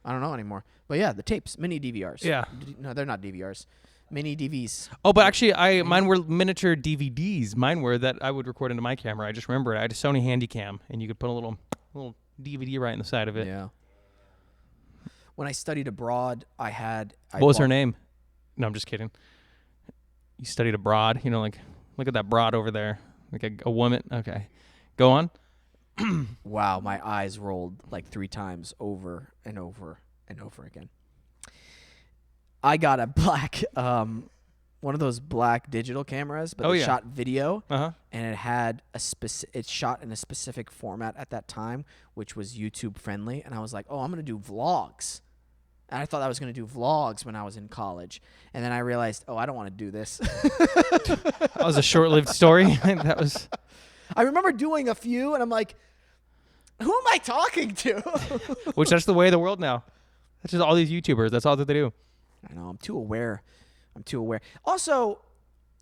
anymore. But yeah, the tapes, mini DVRs. Yeah. No, they're not DVRs. Mini DVs. Oh, but actually, mine were miniature DVDs. Mine were that I would record into my camera. I just remember it. I had a Sony Handycam, and you could put a little DVD right in the side of it. Yeah. When I studied abroad, I What was her name? No, I'm just kidding. You studied abroad. Like, look at that broad over there. Like a woman. Okay. Go on. Wow, my eyes rolled like 3 times over and over and over again. I got a black, one of those black digital cameras, but it shot video, Uh-huh. and it had it shot in a specific format at that time, which was YouTube friendly. And I was like, oh, I'm gonna do vlogs. And I thought I was gonna do vlogs when I was in college, and then I realized, oh, I don't want to do this. That was a short-lived story. That was. I remember doing a few, and I'm like, who am I talking to? Which that's the way of the world now. That's just all these YouTubers. That's all that they do. I know. I'm too aware. Also,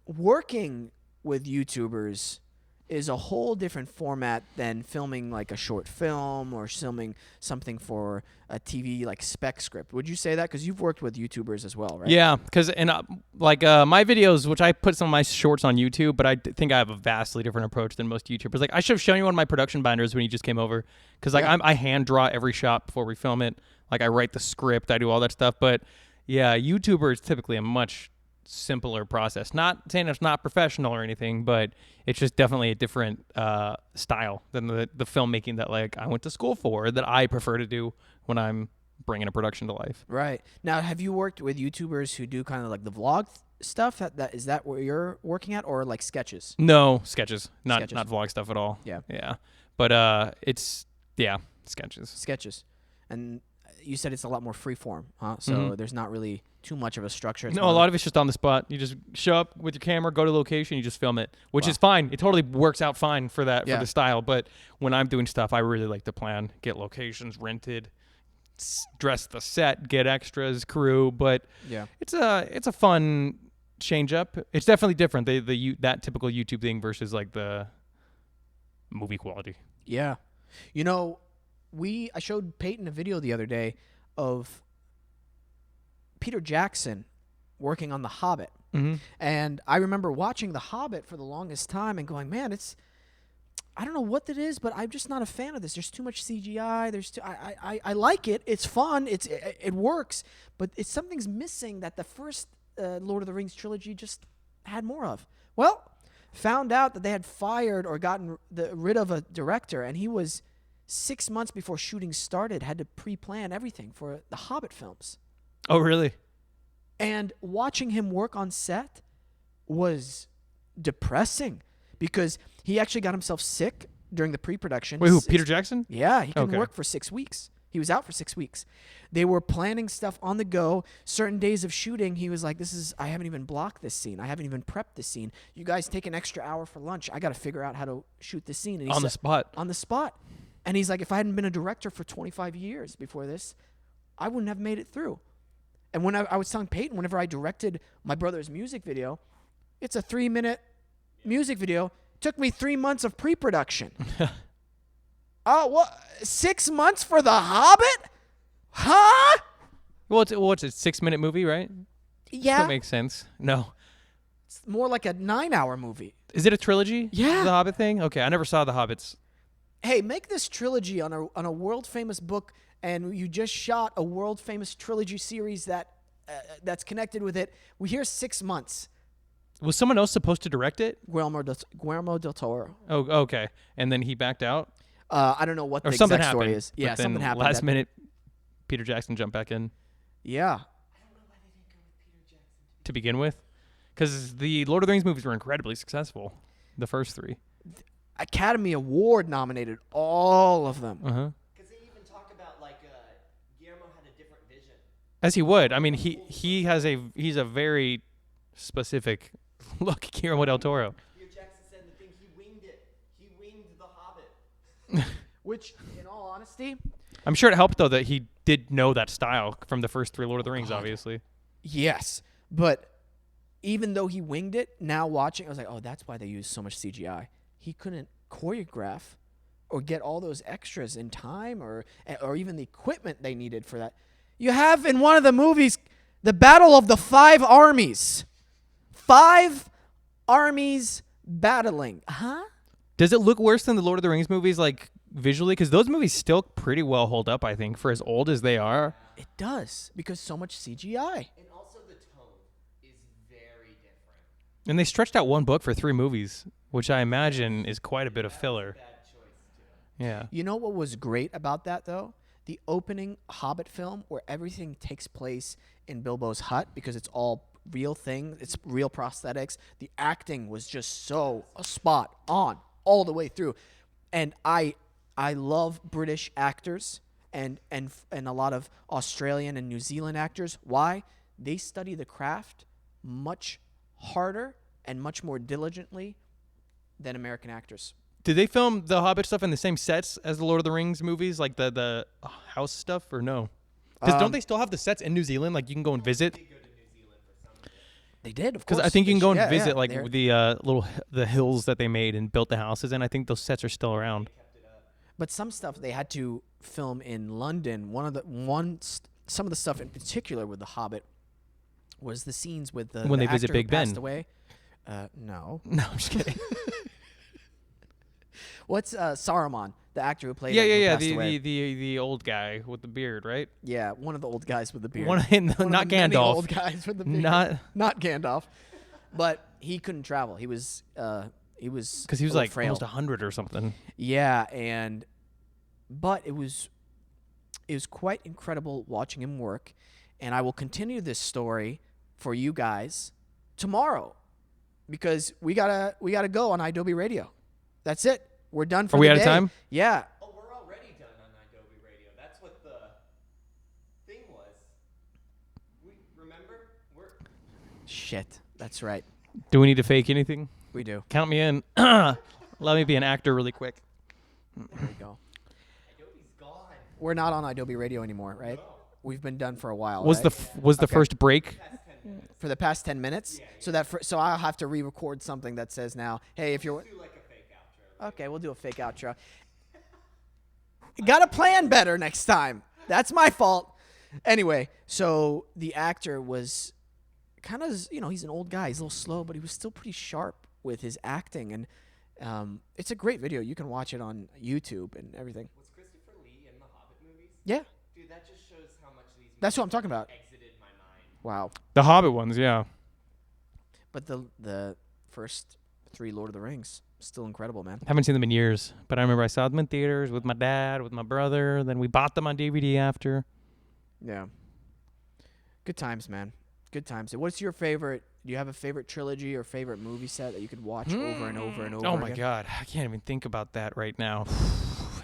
working with YouTubers is a whole different format than filming like a short film or filming something for a TV like spec script. Would you say that? Because you've worked with YouTubers as well, right? Yeah, because my videos, which I put some of my shorts on YouTube, but I think I have a vastly different approach than most YouTubers. Like I should have shown you one of my production binders when you just came over, because I hand draw every shot before we film it. Like I write the script, I do all that stuff. But yeah, YouTuber is typically a much simpler process. Not saying it's not professional or anything, but it's just definitely a different style than the filmmaking that like I went to school for, that I prefer to do when I'm bringing a production to life. Right. Now, have you worked with YouTubers who do kind of like the vlog stuff? Is that where you're working at, or like sketches? No, sketches. Not Sketches. not vlog stuff at all. Yeah. Yeah. But it's sketches. Sketches. And you said it's a lot more freeform, huh? So there's not really too much of a structure. It's No, more a lot of it's just on the spot. You just show up with your camera, go to location, you just film it, which is fine. It totally works out fine for that, for the style. But when I'm doing stuff, I really like to plan, get locations rented, dress the set, get extras, crew. But yeah, it's a fun change up. It's definitely different. That typical YouTube thing versus like the movie quality. Yeah. You know, I showed Peyton a video the other day of Peter Jackson working on The Hobbit. Mm-hmm. And I remember watching The Hobbit for the longest time and going, man, I don't know what it is, but I'm just not a fan of this. There's too much CGI. I like it. It's fun. It works, but something's missing that the first Lord of the Rings trilogy just had more of. Well, found out that they had fired or gotten rid of a director, and he was 6 months before shooting started, had to pre-plan everything for the Hobbit films. Oh, really? And watching him work on set, was depressing because he actually got himself sick during the pre-production. Wait, who? Peter Jackson? Yeah, he couldn't Okay. work for 6 weeks. He was out for 6 weeks. They were planning stuff on the go. Certain days of shooting, he was like, I haven't even blocked this scene. I haven't even prepped this scene. You guys take an extra hour for lunch. I got to figure out how to shoot this scene. And he On the said- spot. On the spot. And he's like, if I hadn't been a director for 25 years before this, I wouldn't have made it through. And when I was telling Peyton, whenever I directed my brother's music video, it's a 3-minute music video. It took me 3 months of pre-production. Oh, what? 6 months for The Hobbit? Huh? Well, it's a 6-minute movie, right? Yeah. That makes sense. No. It's more like a 9-hour movie. Is it a trilogy? Yeah. The Hobbit thing? Okay, I never saw The Hobbits. Hey, make this trilogy on a world famous book, and you just shot a world famous trilogy series that's connected with it. We hear 6 months. Was someone else supposed to direct it? Guillermo del Toro. Oh, okay. And then he backed out? I don't know what the Or something exact story happened. is. Yeah, but then something happened. Last minute, Peter Jackson jumped back in Yeah. to begin with. Because the Lord of the Rings movies were incredibly successful. The first 3. Academy Award nominated all of them. Uh-huh. Because they even talk about like Guillermo had a different vision. As he would. I mean, he's a very specific look, Guillermo del Toro. Peter Jackson said the thing, he winged it. He winged The Hobbit. Which, in all honesty, I'm sure it helped, though, that he did know that style from the first 3 Lord of the Rings, obviously. yes. But even though he winged it, now watching, I was like, oh, that's why they use so much CGI. He couldn't choreograph or get all those extras in time or even the equipment they needed for that. You have in one of the movies the Battle of the 5 Armies. 5 armies battling. Huh? Does it look worse than the Lord of the Rings movies, like, visually? Because those movies still pretty well hold up, I think, for as old as they are. It does, because so much CGI. And also the tone is very different. And they stretched out one book for 3 movies, which I imagine is quite a bit of filler. Bad choice too. Yeah. You know what was great about that, though? The opening Hobbit film where everything takes place in Bilbo's hut because it's all real thing. It's real prosthetics. The acting was just so spot on all the way through. And I love British actors and a lot of Australian and New Zealand actors. Why? They study the craft much harder and much more diligently than American actors. Did they film the Hobbit stuff in the same sets as the Lord of the Rings movies, like the house stuff, or no? Because don't they still have the sets in New Zealand? Like, you can go and visit? They did, of course. Because I think you can go and Yeah, visit, yeah, like, they're- the hills that they made and built the houses in. I think those sets are still around. But some stuff they had to film in London. Some of the stuff in particular with The Hobbit was the scenes with the When the they visit actor Big who passed Ben. away. No. No, I'm just kidding. What's Saruman, the actor who played yeah, him, who yeah, passed away? the old guy with the beard, right? Yeah, one of the old guys with the beard. Not One of the many Gandalf. old guys with the beard. Not Gandalf. But he couldn't travel. He was because he was a little like frail. almost 100 or something. Yeah, but it was quite incredible watching him work, and I will continue this story for you guys tomorrow because we gotta go on Idobi Radio. That's it. We're done for Are we the out of day. time? Yeah. Oh, we're already done on Idobi Radio. That's what the thing was. Remember? Shit. That's right. Do we need to fake anything? We do. Count me in. Let me be an actor really quick. There we go. Adobe's gone. We're not on Idobi Radio anymore, right? We've been done for a while. Was right? the Okay. first break? For the past 10 minutes? So I'll have to re-record something that says now, hey, if you're... Do like a fake outro. Okay, we'll do a fake outro. Gotta plan better next time. That's my fault. Anyway, so the actor was kind of, he's an old guy. He's a little slow, but he was still pretty sharp with his acting. And it's a great video. You can watch it on YouTube and everything. Was Christopher Lee in the Hobbit movies? Yeah, Dude, that just shows how much these movies that's what I'm talking about. exited my mind. Wow. The Hobbit ones, yeah. But the first 3 Lord of the Rings, still incredible, man. Haven't seen them in years, but I remember I saw them in theaters with my dad, with my brother. Then we bought them on DVD after. Yeah. Good times, man. Good times. What's your favorite Do you have a favorite trilogy or favorite movie set that you could watch over and over and over? Oh my again? God, I can't even think about that right now.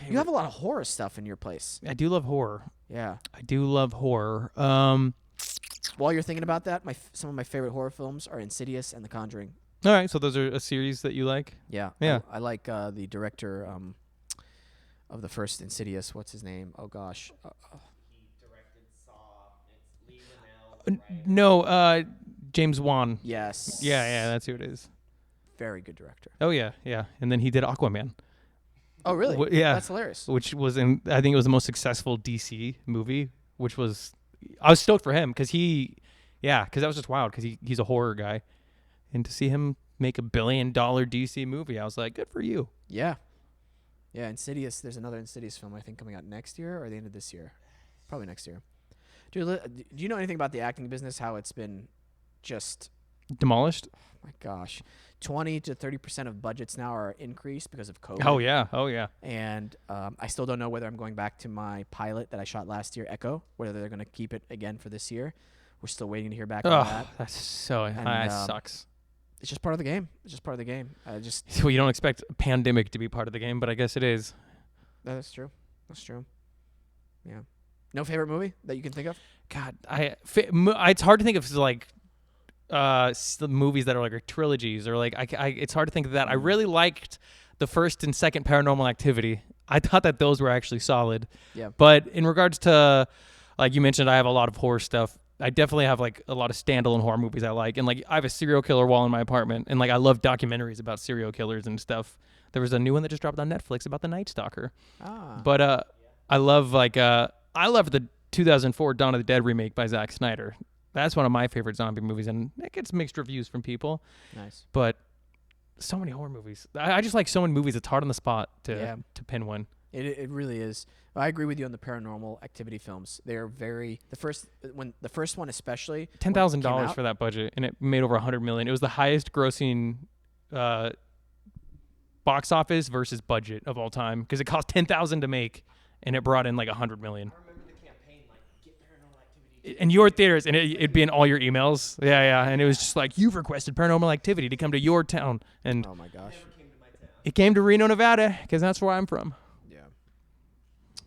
You have a lot of horror stuff in your place. I do love horror. Yeah. I do love horror. While you're thinking about that, some of my favorite horror films are Insidious and The Conjuring. All right, so those are a series that you like? Yeah. Yeah. I like the director of the first Insidious. What's his name? Oh gosh. He directed Saw. It's Lee Winnell, right? No, James Wan. Yes. Yeah, that's who it is. Very good director. Oh yeah. And then he did Aquaman. Oh really? Yeah. That's hilarious. Which was I think it was the most successful DC movie, which was, I was stoked for him because that was just wild because he's a horror guy. And to see him make $1 billion DC movie, I was like, good for you. Yeah. Yeah, Insidious. There's another Insidious film I think coming out next year or the end of this year. Probably next year. Do you know anything about the acting business? How it's been just, Demolished? oh my gosh, 20 to 30% of budgets now are increased because of COVID. Oh yeah. And I still don't know whether I'm going back to my pilot that I shot last year, Echo, whether they're going to keep it again for this year. We're still waiting to hear back on that. That's so, And, that sucks. It's just part of the game. I just, So you don't expect a pandemic to be part of the game, but I guess it is. that's true. That's true. Yeah. No favorite movie that you can think of? God, it's hard to think of like movies that are like trilogies or like it's hard to think of that. I really liked the first and second Paranormal Activity. I thought that those were actually solid. Yeah. But in regards to, like you mentioned, I have a lot of horror stuff. I definitely have like a lot of standalone horror movies I like, and like I have a serial killer wall in my apartment, and like I love documentaries about serial killers and stuff. There was a new one that just dropped on Netflix about the Night Stalker. But I love the 2004 Dawn of the Dead remake by Zack Snyder. That's one of my favorite zombie movies, and it gets mixed reviews from people. Nice. But so many horror movies. I just like so many movies. It's hard on the spot to pin one. It really is. I agree with you on the Paranormal Activity films. They're the first one especially. $10,000 for that budget, and it made over $100 million. It was the highest grossing box office versus budget of all time because it cost $10,000 to make, and it brought in like $100 million. I remember the campaign, like, get Paranormal Activity. In your theaters, and it'd be in all your emails. Yeah, and it was just like, you've requested Paranormal Activity to come to your town, and Oh my gosh. Never came to my town. it came to Reno, Nevada, because that's where I'm from. Yeah.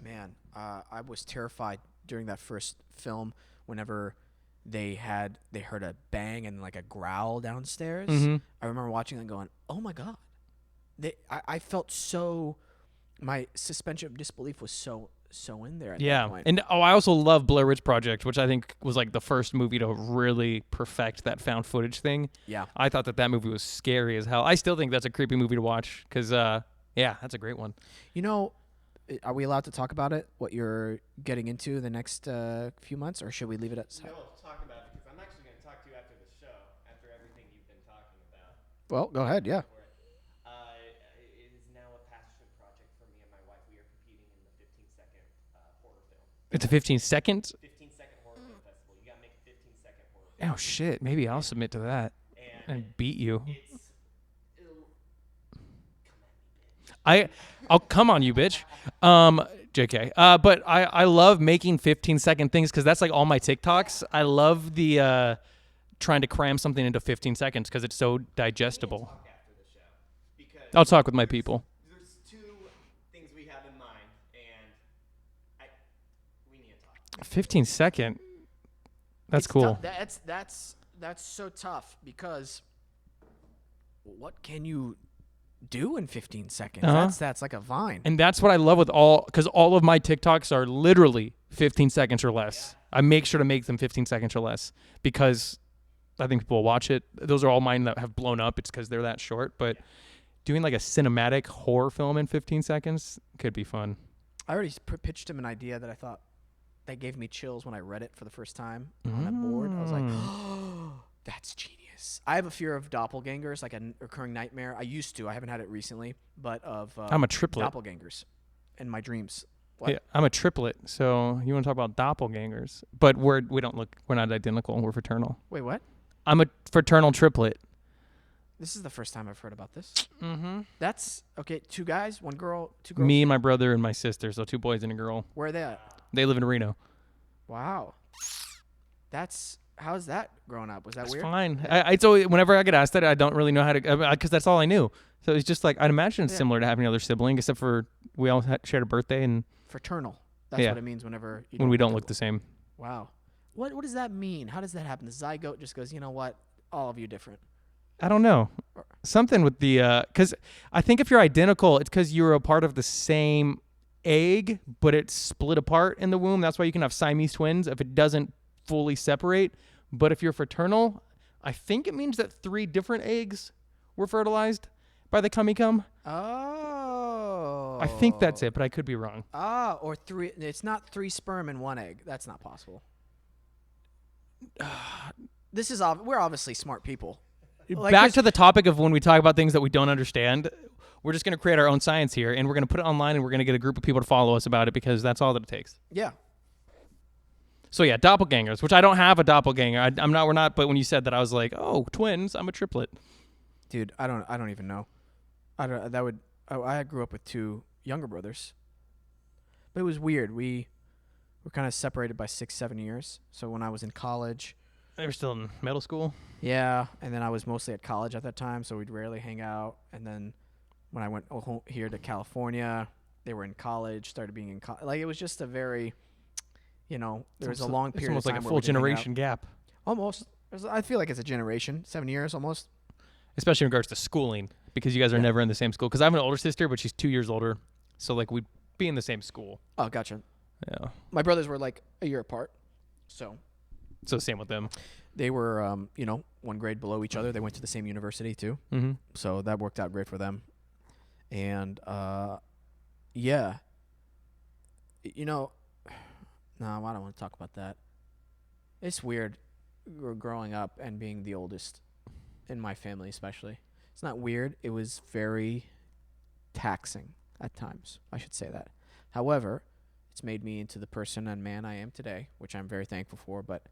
Man, I was terrified during that first film whenever they heard a bang and like a growl downstairs. Mhm. I remember watching and going, "Oh my god." I felt my suspension of disbelief was so in there at that point. And I also love Blair Witch Project, which I think was like the first movie to really perfect that found footage thing. Yeah. I thought that movie was scary as hell. I still think that's a creepy movie to watch because, that's a great one. You know, are we allowed to talk about it? What you're getting into the next few months, or should we leave it at? No, talk about it because I'm actually going to talk to you after the show, after everything you've been talking about. Well, go ahead. Yeah. It is now a passion project for me and my wife. We are competing in the 15-second horror film. It's a 15-second? 15-second horror film festival. You got to make a 15-second horror film. Oh, shit. Maybe I'll submit to that and beat you. I'll come on you, bitch. JK. But I love making 15-second things because that's like all my TikToks. I love the trying to cram something into 15 seconds because it's so digestible. After the show, because I'll talk with my people. there's two things we have in mind, and we need to talk. 15-second. That's It's cool. That's so tough because what can you do in 15 seconds? Uh-huh. That's like a vine. And that's what I love with because all of my TikToks are literally 15 seconds or less. I make sure to make them 15 seconds or less because I think people will watch it. Those are all mine that have blown up. It's because they're that short. But doing like a cinematic horror film in 15 seconds could be fun. I already pitched him an idea that I thought that gave me chills when I read it for the first time on that board. I was like, oh, that's genius. I have a fear of doppelgangers, like a recurring nightmare. I used to. I haven't had it recently, but of I'm a triplet. doppelgangers in my dreams. What? Yeah, I'm a triplet. So you want to talk about doppelgangers? But we're not identical. We're fraternal. Wait, what? I'm a fraternal triplet. This is the first time I've heard about this. Mm-hmm. That's okay. 2 guys, 1 girl, 2 girls. Me and my brother and my sister. So 2 boys and a girl. Where are they at? They live in Reno. Wow. That's how's that growing up? Was that It's weird? fine. It's always, whenever I get asked that, I don't really know how to, because that's all I knew. So it's just like, I'd imagine it's similar to having another sibling, except for we all shared a birthday, and Fraternal. That's Yeah. what it means whenever you when we don't look the same. Wow. What does that mean? How does that happen? The zygote just goes, you know what? All of you different. I don't know. Something with the, because I think if you're identical, it's because you're a part of the same egg, but it's split apart in the womb. That's why you can have Siamese twins if it doesn't fully separate. But if you're fraternal, I think it means that 3 different eggs were fertilized by the cum. Oh. I think that's it, but I could be wrong. Or 3. It's not 3 sperm in 1 egg. That's not possible. We're obviously smart people. Like, Back to the topic of when we talk about things that we don't understand, we're just going to create our own science here, and we're going to put it online, and we're going to get a group of people to follow us about it, because that's all that it takes. Yeah. So yeah, doppelgangers, which I don't have a doppelganger. We're not, but when you said that, I was like, oh, twins, I'm a triplet. Dude, I don't even know. I grew up with 2 younger brothers. But it was weird. We were kind of separated by 6-7 years. So when I was in college, They were still in middle school. yeah, and then I was mostly at college at that time, so we'd rarely hang out. And then when I went here to California, they were in college, started being in college. Like, it was just a very, there was a long period of It's almost time like a where full we didn't hang out. generation gap, Almost. I feel like it's a generation, 7 years almost. especially in regards to schooling, because you guys are never in the same school. Because I have an older sister, but she's 2 years older, so like we'd be in the same school. Oh, gotcha. Yeah. My brothers were like a year apart, so So same with them. they were, 1 grade below each other. They went to the same university too, Mm-hmm. so that worked out great for them. And yeah, no, I don't want to talk about that. It's weird growing up and being the oldest in my family, especially. It's not weird. It was very taxing at times. I should say that. However, it's made me into the person and man I am today, which I'm very thankful for. But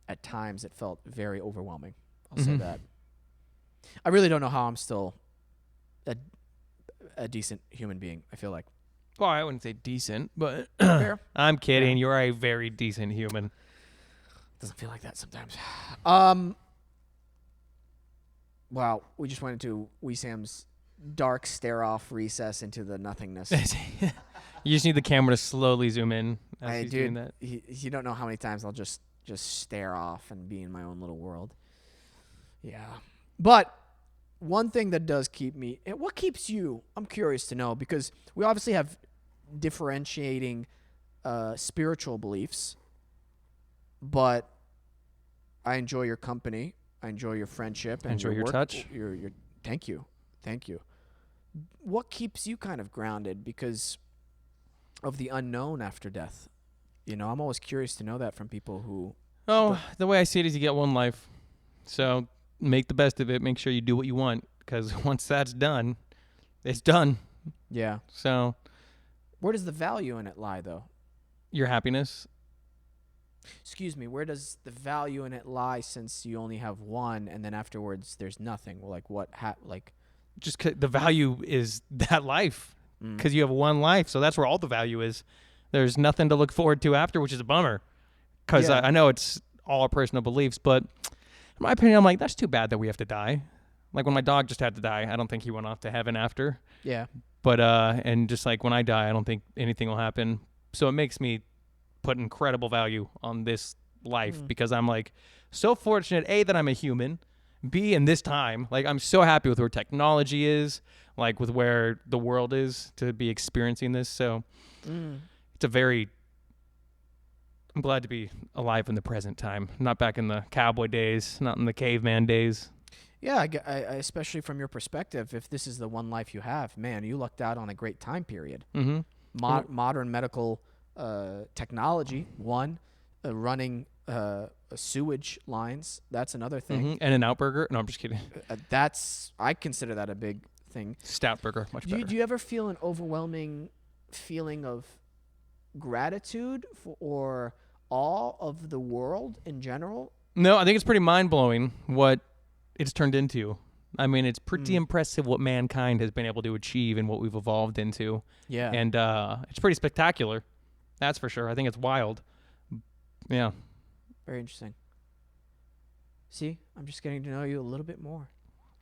at times, it felt very overwhelming. I'll say Mhm. that. I really don't know how I'm still a decent human being. I feel like. Well, I wouldn't say decent, but Fair. I'm kidding. You're a very decent human. Doesn't feel like that sometimes. Wow, we just went into Wesam's dark stare-off recess into the nothingness. You just need the camera to slowly zoom in as he's doing that. You don't know how many times I'll just stare off and be in my own little world. Yeah. But one thing that does keep me... What keeps you? I'm curious to know, because we obviously have differentiating spiritual beliefs, but I enjoy your company. I enjoy your friendship. And Enjoy your work. touch. Thank you. What keeps you kind of grounded because of the unknown after death? I'm always curious to know that from people who... Oh, the way I see it is you get one life. So make the best of it. Make sure you do what you want, because once that's done, it's done. Yeah. So Where does the value in it lie, though? your happiness. Excuse me, where does the value in it lie, since you only have one and then afterwards there's nothing? Well, like what Just the value is that life, because you have one life. So that's where all the value is. There's nothing to look forward to after, which is a bummer, because Yeah. I know it's all our personal beliefs, but in my opinion, I'm like, that's too bad that we have to die. Like when my dog just had to die, I don't think he went off to heaven after. Yeah. But and just like when I die, I don't think anything will happen. So it makes me put incredible value on this life, because I'm like so fortunate, A, that I'm a human, B, in this time, like I'm so happy with where technology is, like with where the world is to be experiencing this. So it's I'm glad to be alive in the present time, not back in the cowboy days, not in the caveman days. Yeah, I especially from your perspective, if this is the one life you have, man, you lucked out on a great time period. Mm-hmm. Modern medical technology, running sewage lines, that's another thing. Mm-hmm. And an Outburger. No, I'm just kidding. I consider that a big thing. Stout burger, much better. Do you ever feel an overwhelming feeling of gratitude for awe of the world in general? No, I think it's pretty mind-blowing what it's turned into. I mean, it's pretty impressive what mankind has been able to achieve and what we've evolved into. Yeah. And it's pretty spectacular. That's for sure. I think it's wild. Yeah. Very interesting. See, I'm just getting to know you a little bit more.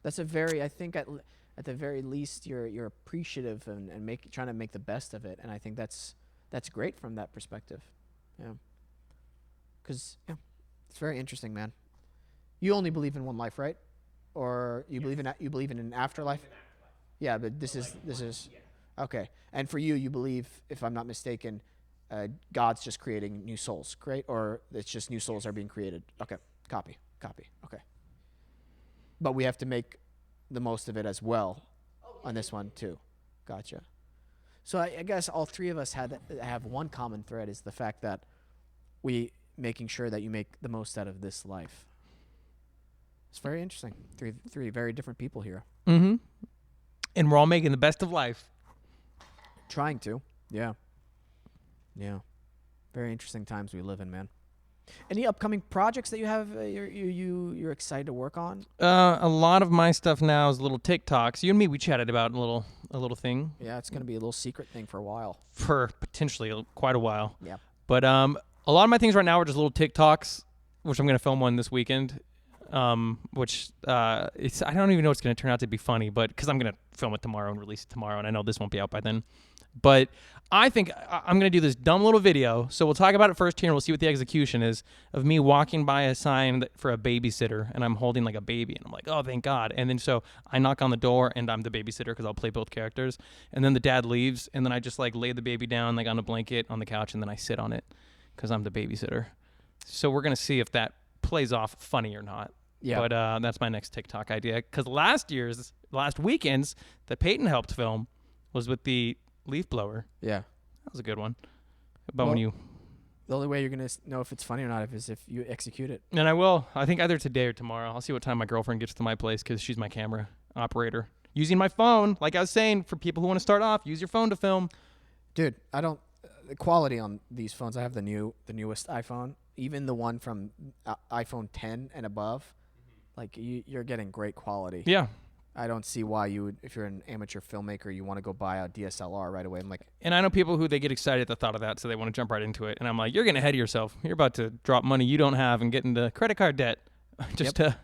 That's a very, I think at the very least, you're appreciative and trying to make the best of it. And I think that's great from that perspective. Yeah. Because it's very interesting, man. You only believe in one life, right? Or you believe in an afterlife? Yeah, but this is okay. And for you, you believe, if I'm not mistaken, God's just creating new souls, great? Or it's just new souls are being created. Okay, copy. Okay. But we have to make the most of it as well on this one too. Gotcha. So I guess all three of us have one common thread, is the fact that we making sure that you make the most out of this life. It's very interesting. Three very different people here. Mm-hmm. And we're all making the best of life. Trying to. Yeah. Very interesting times we live in, man. Any upcoming projects that you have you're excited to work on? A lot of my stuff now is little TikToks. You and me, we chatted about a little thing. Yeah, it's gonna be a little secret thing for a while. For potentially quite a while. Yeah. But a lot of my things right now are just little TikToks, which I'm gonna film one this weekend. Which I don't even know it's gonna turn out to be funny, but because I'm gonna film it tomorrow and release it tomorrow, and I know this won't be out by then. But I think I'm going to do this dumb little video. So we'll talk about it first here, and we'll see what the execution is, of me walking by a sign for a babysitter, and I'm holding like a baby, and I'm like, oh, thank God. And then so I knock on the door, and I'm the babysitter because I'll play both characters. And then the dad leaves, and then I just like lay the baby down like on a blanket on the couch, and then I sit on it because I'm the babysitter. So we're going to see if that plays off funny or not. Yeah. But that's my next TikTok idea. Because last weekend's that Peyton helped film was with the leaf blower. Yeah. That was a good one. But when you... The only way you're going to know if it's funny or not is if you execute it. And I will. I think either today or tomorrow. I'll see what time my girlfriend gets to my place because she's my camera operator. Using my phone, like I was saying, for people who want to start off, use your phone to film. Dude, I don't... The quality on these phones, I have the newest iPhone. Even the one from iPhone 10 and above, like you're getting great quality. Yeah. I don't see why you would, if you're an amateur filmmaker, you want to go buy a DSLR right away. I'm like, and I know people who they get excited at the thought of that, so they want to jump right into it. And I'm like, you're getting ahead of yourself. You're about to drop money you don't have and get into credit card debt just to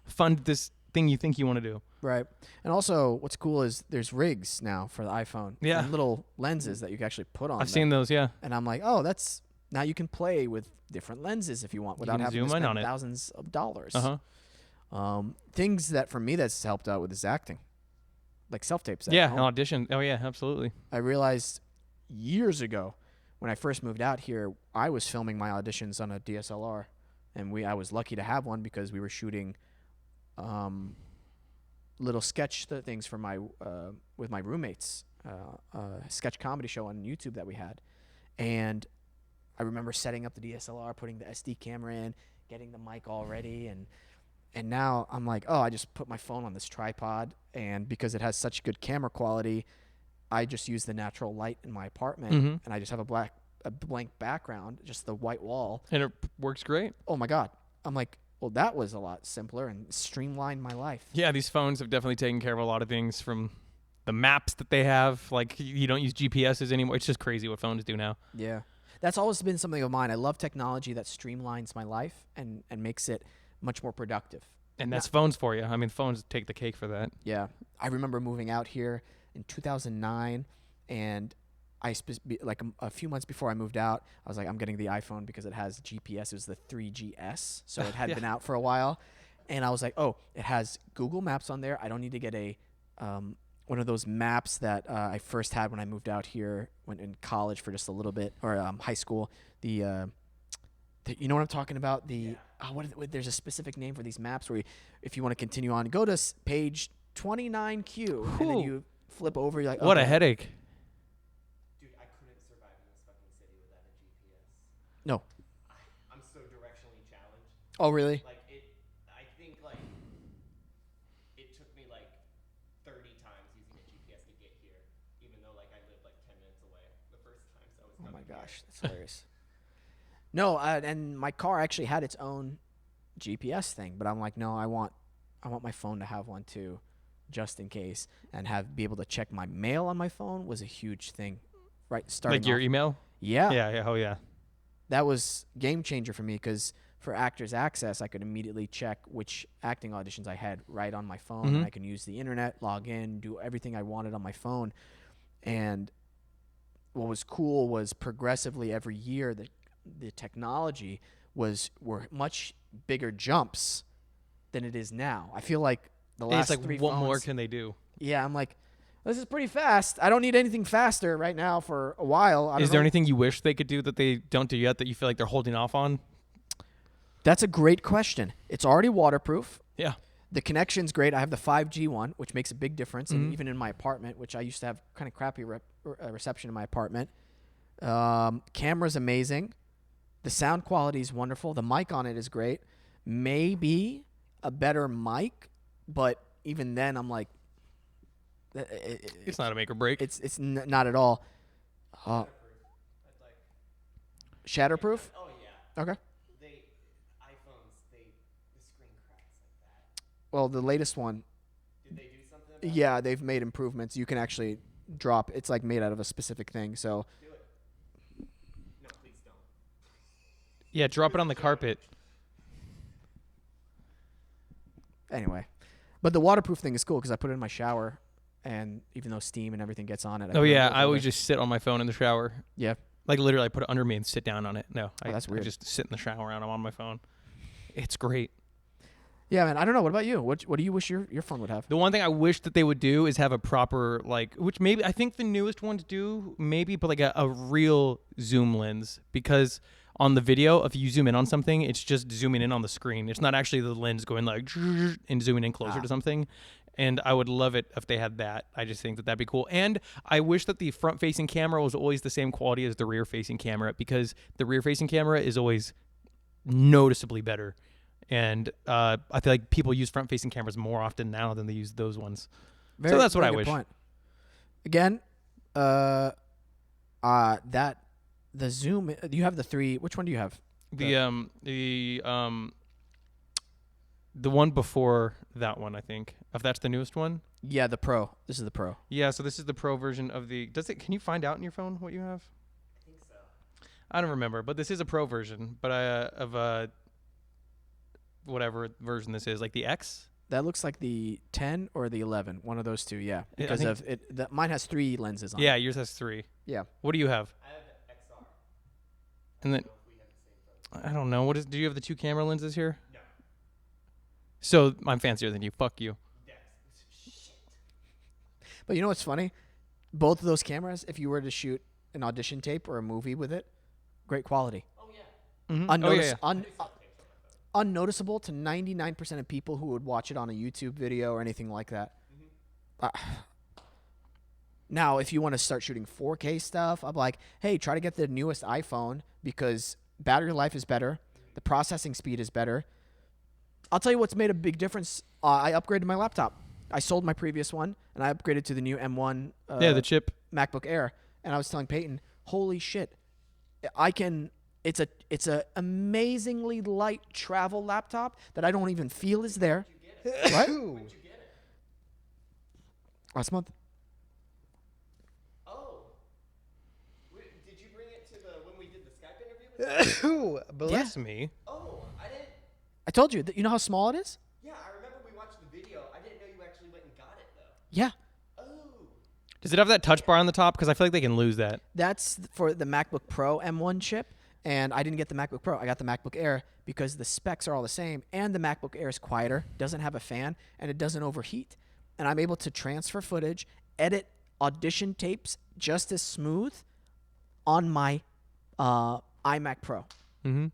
fund this thing you think you want to do. Right. And also, what's cool is there's rigs now for the iPhone. Yeah. And little lenses that you can actually put on. I've seen those, yeah. And I'm like, oh, that's now you can play with different lenses if you want without having to spend thousands of dollars. Things that for me that's helped out with is acting. Like self-tapes. Yeah, an audition. Oh, yeah, absolutely. I realized years ago when I first moved out here, I was filming my auditions on a DSLR. And I was lucky to have one because we were shooting little sketch things for with my roommates, sketch comedy show on YouTube that we had. And I remember setting up the DSLR, putting the SD camera in, getting the mic all ready, and now I'm like, oh, I just put my phone on this tripod, and because it has such good camera quality, I just use the natural light in my apartment, and I just have a blank background, just the white wall. And it works great. Oh, my God. I'm like, well, that was a lot simpler and streamlined my life. Yeah, these phones have definitely taken care of a lot of things, from the maps that they have. Like, you don't use GPSs anymore. It's just crazy what phones do now. Yeah. That's always been something of mine. I love technology that streamlines my life and makes it much more productive. And that's phones for you. I mean, phones take the cake for that. Yeah. I remember moving out here in 2009, and like a few months before I moved out, I was like, I'm getting the iPhone because it has GPS. It was the 3GS, so it had been out for a while. And I was like, oh, it has Google Maps on there. I don't need to get a one of those maps that I first had when I moved out here, went in college for just a little bit, or high school. You know what I'm talking about? There's a specific name for these maps where if you want to continue on, go to page 29Q, and then you flip over. You're like, what a headache. Dude, I couldn't survive in this fucking city without a GPS. No. I'm so directionally challenged. Oh, really? Like, I think, like, it took me, like, 30 times using a GPS to get here, even though, like, I lived, like, 10 minutes away the first time, so it's Oh, my gosh. That's hilarious. No, and my car actually had its own GPS thing, but I'm like, no, I want my phone to have one too, just in case, and be able to check my mail on my phone was a huge thing, right? Starting like your email? Yeah. Yeah. Oh, yeah. That was game changer for me because for Actors Access, I could immediately check which acting auditions I had right on my phone. And I can use the internet, log in, do everything I wanted on my phone. And what was cool was progressively every year the technology were much bigger jumps than it is now. I feel like the last It's like, three what phones, more can they do? Yeah, I'm like, this is pretty fast. I don't need anything faster right now for a while. Is there anything you wish they could do that they don't do yet that you feel like they're holding off on? That's a great question. It's already waterproof. Yeah. The connection's great. I have the 5G one, which makes a big difference. And even in my apartment, which I used to have kind of crappy reception in my apartment, camera's amazing. The sound quality is wonderful. The mic on it is great. Maybe a better mic, but even then, I'm like, It's not a make or break. it's not at all. Shatterproof? Oh yeah. Okay. iPhones, the screen cracks like that. Well, the latest one, Did they do something about yeah, they've made improvements. You can actually drop. It's like made out of a specific thing. So Do it. No, please don't. Yeah, drop it on the carpet. anyway, but the waterproof thing is cool because I put it in my shower, and even though steam and everything gets on it. Oh yeah, I always just sit on my phone in the shower. Yeah. Like literally, I put it under me and sit down on it. No, that's weird. I just sit in the shower and I'm on my phone. It's great. Yeah, man. I don't know. What about you? What do you wish your phone would have? The one thing I wish that they would do is have a proper which maybe I think the newest ones do maybe, but like a real zoom lens, because on the video, if you zoom in on something, it's just zooming in on the screen. It's not actually the lens going like and zooming in closer to something. And I would love it if they had that. I just think that that'd be cool. And I wish that the front-facing camera was always the same quality as the rear-facing camera, because the rear-facing camera is always noticeably better. And I feel like people use front-facing cameras more often now than they use those ones. So that's what I wish. Point. Again, the zoom. You have the 3. Which one do you have? The one before that one, I think. If that's the newest one. Yeah, the Pro. This is the Pro. Yeah, so this is the Pro version of the. Can you find out in your phone what you have? I think so. I don't remember, but this is a Pro version. But of whatever version this is, like the X. That looks like the 10 or the 11. One of those two. Yeah, Yeah, because of it. Mine has 3 lenses on. Yeah, it. yours has 3. Yeah. What do you have? I have the XR. And then I don't know if we have the same phone. I don't know. Do you have the 2 camera lenses here? No. So I'm fancier than you. Fuck you. Yes. Shit. But you know what's funny? Both of those cameras, if you were to shoot an audition tape or a movie with it, great quality. Oh yeah. Mm-hmm. Unnoticeable to 99% of people who would watch it on a YouTube video or anything like that. Now, if you want to start shooting 4K stuff, I'm like, hey, try to get the newest iPhone because battery life is better. The processing speed is better. I'll tell you what's made a big difference. I upgraded my laptop. I sold my previous one, and I upgraded to the new M1 the chip. MacBook Air. And I was telling Peyton, holy shit, it's a amazingly light travel laptop that I don't even feel is there. What? Where'd you get it? Last month. Oh. Did you bring it to when we did the Skype interview with you? Bless me. Oh, I didn't. I told you. You know how small it is? Yeah, I remember we watched the video. I didn't know you actually went and got it though. Yeah. Oh. Does it have that touch bar on the top? Because I feel like they can lose that. That's for the MacBook Pro M1 chip. And I didn't get the MacBook Pro. I got the MacBook Air because the specs are all the same. And the MacBook Air is quieter, doesn't have a fan, and it doesn't overheat. And I'm able to transfer footage, edit audition tapes just as smooth on my iMac Pro. Mm-hmm.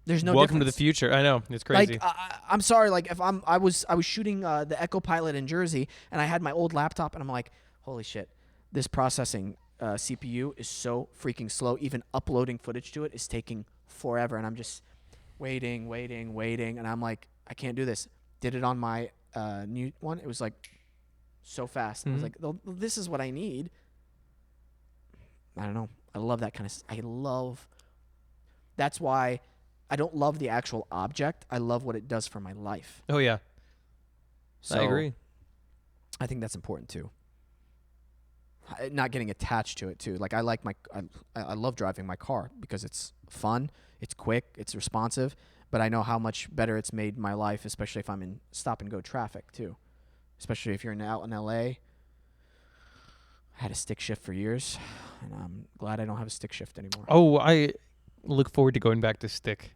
There's no Welcome to difference. the future. I know, it's crazy. Like I'm sorry. Like if I was shooting the Echo Pilot in Jersey, and I had my old laptop, and I'm like, holy shit, this processing CPU is so freaking slow. Even uploading footage to it is taking forever, and I'm just waiting, and I'm like, I can't do this. Did it on my new one? It was like so fast. I was like, this is what I need. I don't know. I love that kind of. That's why I don't love the actual object. I love what it does for my life. Oh yeah, So I agree. I think that's important too. not getting attached to it too. Like I love driving my car because it's fun, it's quick, it's responsive, but I know how much better it's made my life, especially if I'm in stop and go traffic too. Especially if you're out in LA. I had a stick shift for years, and I'm glad I don't have a stick shift anymore. Oh, I look forward to going back to stick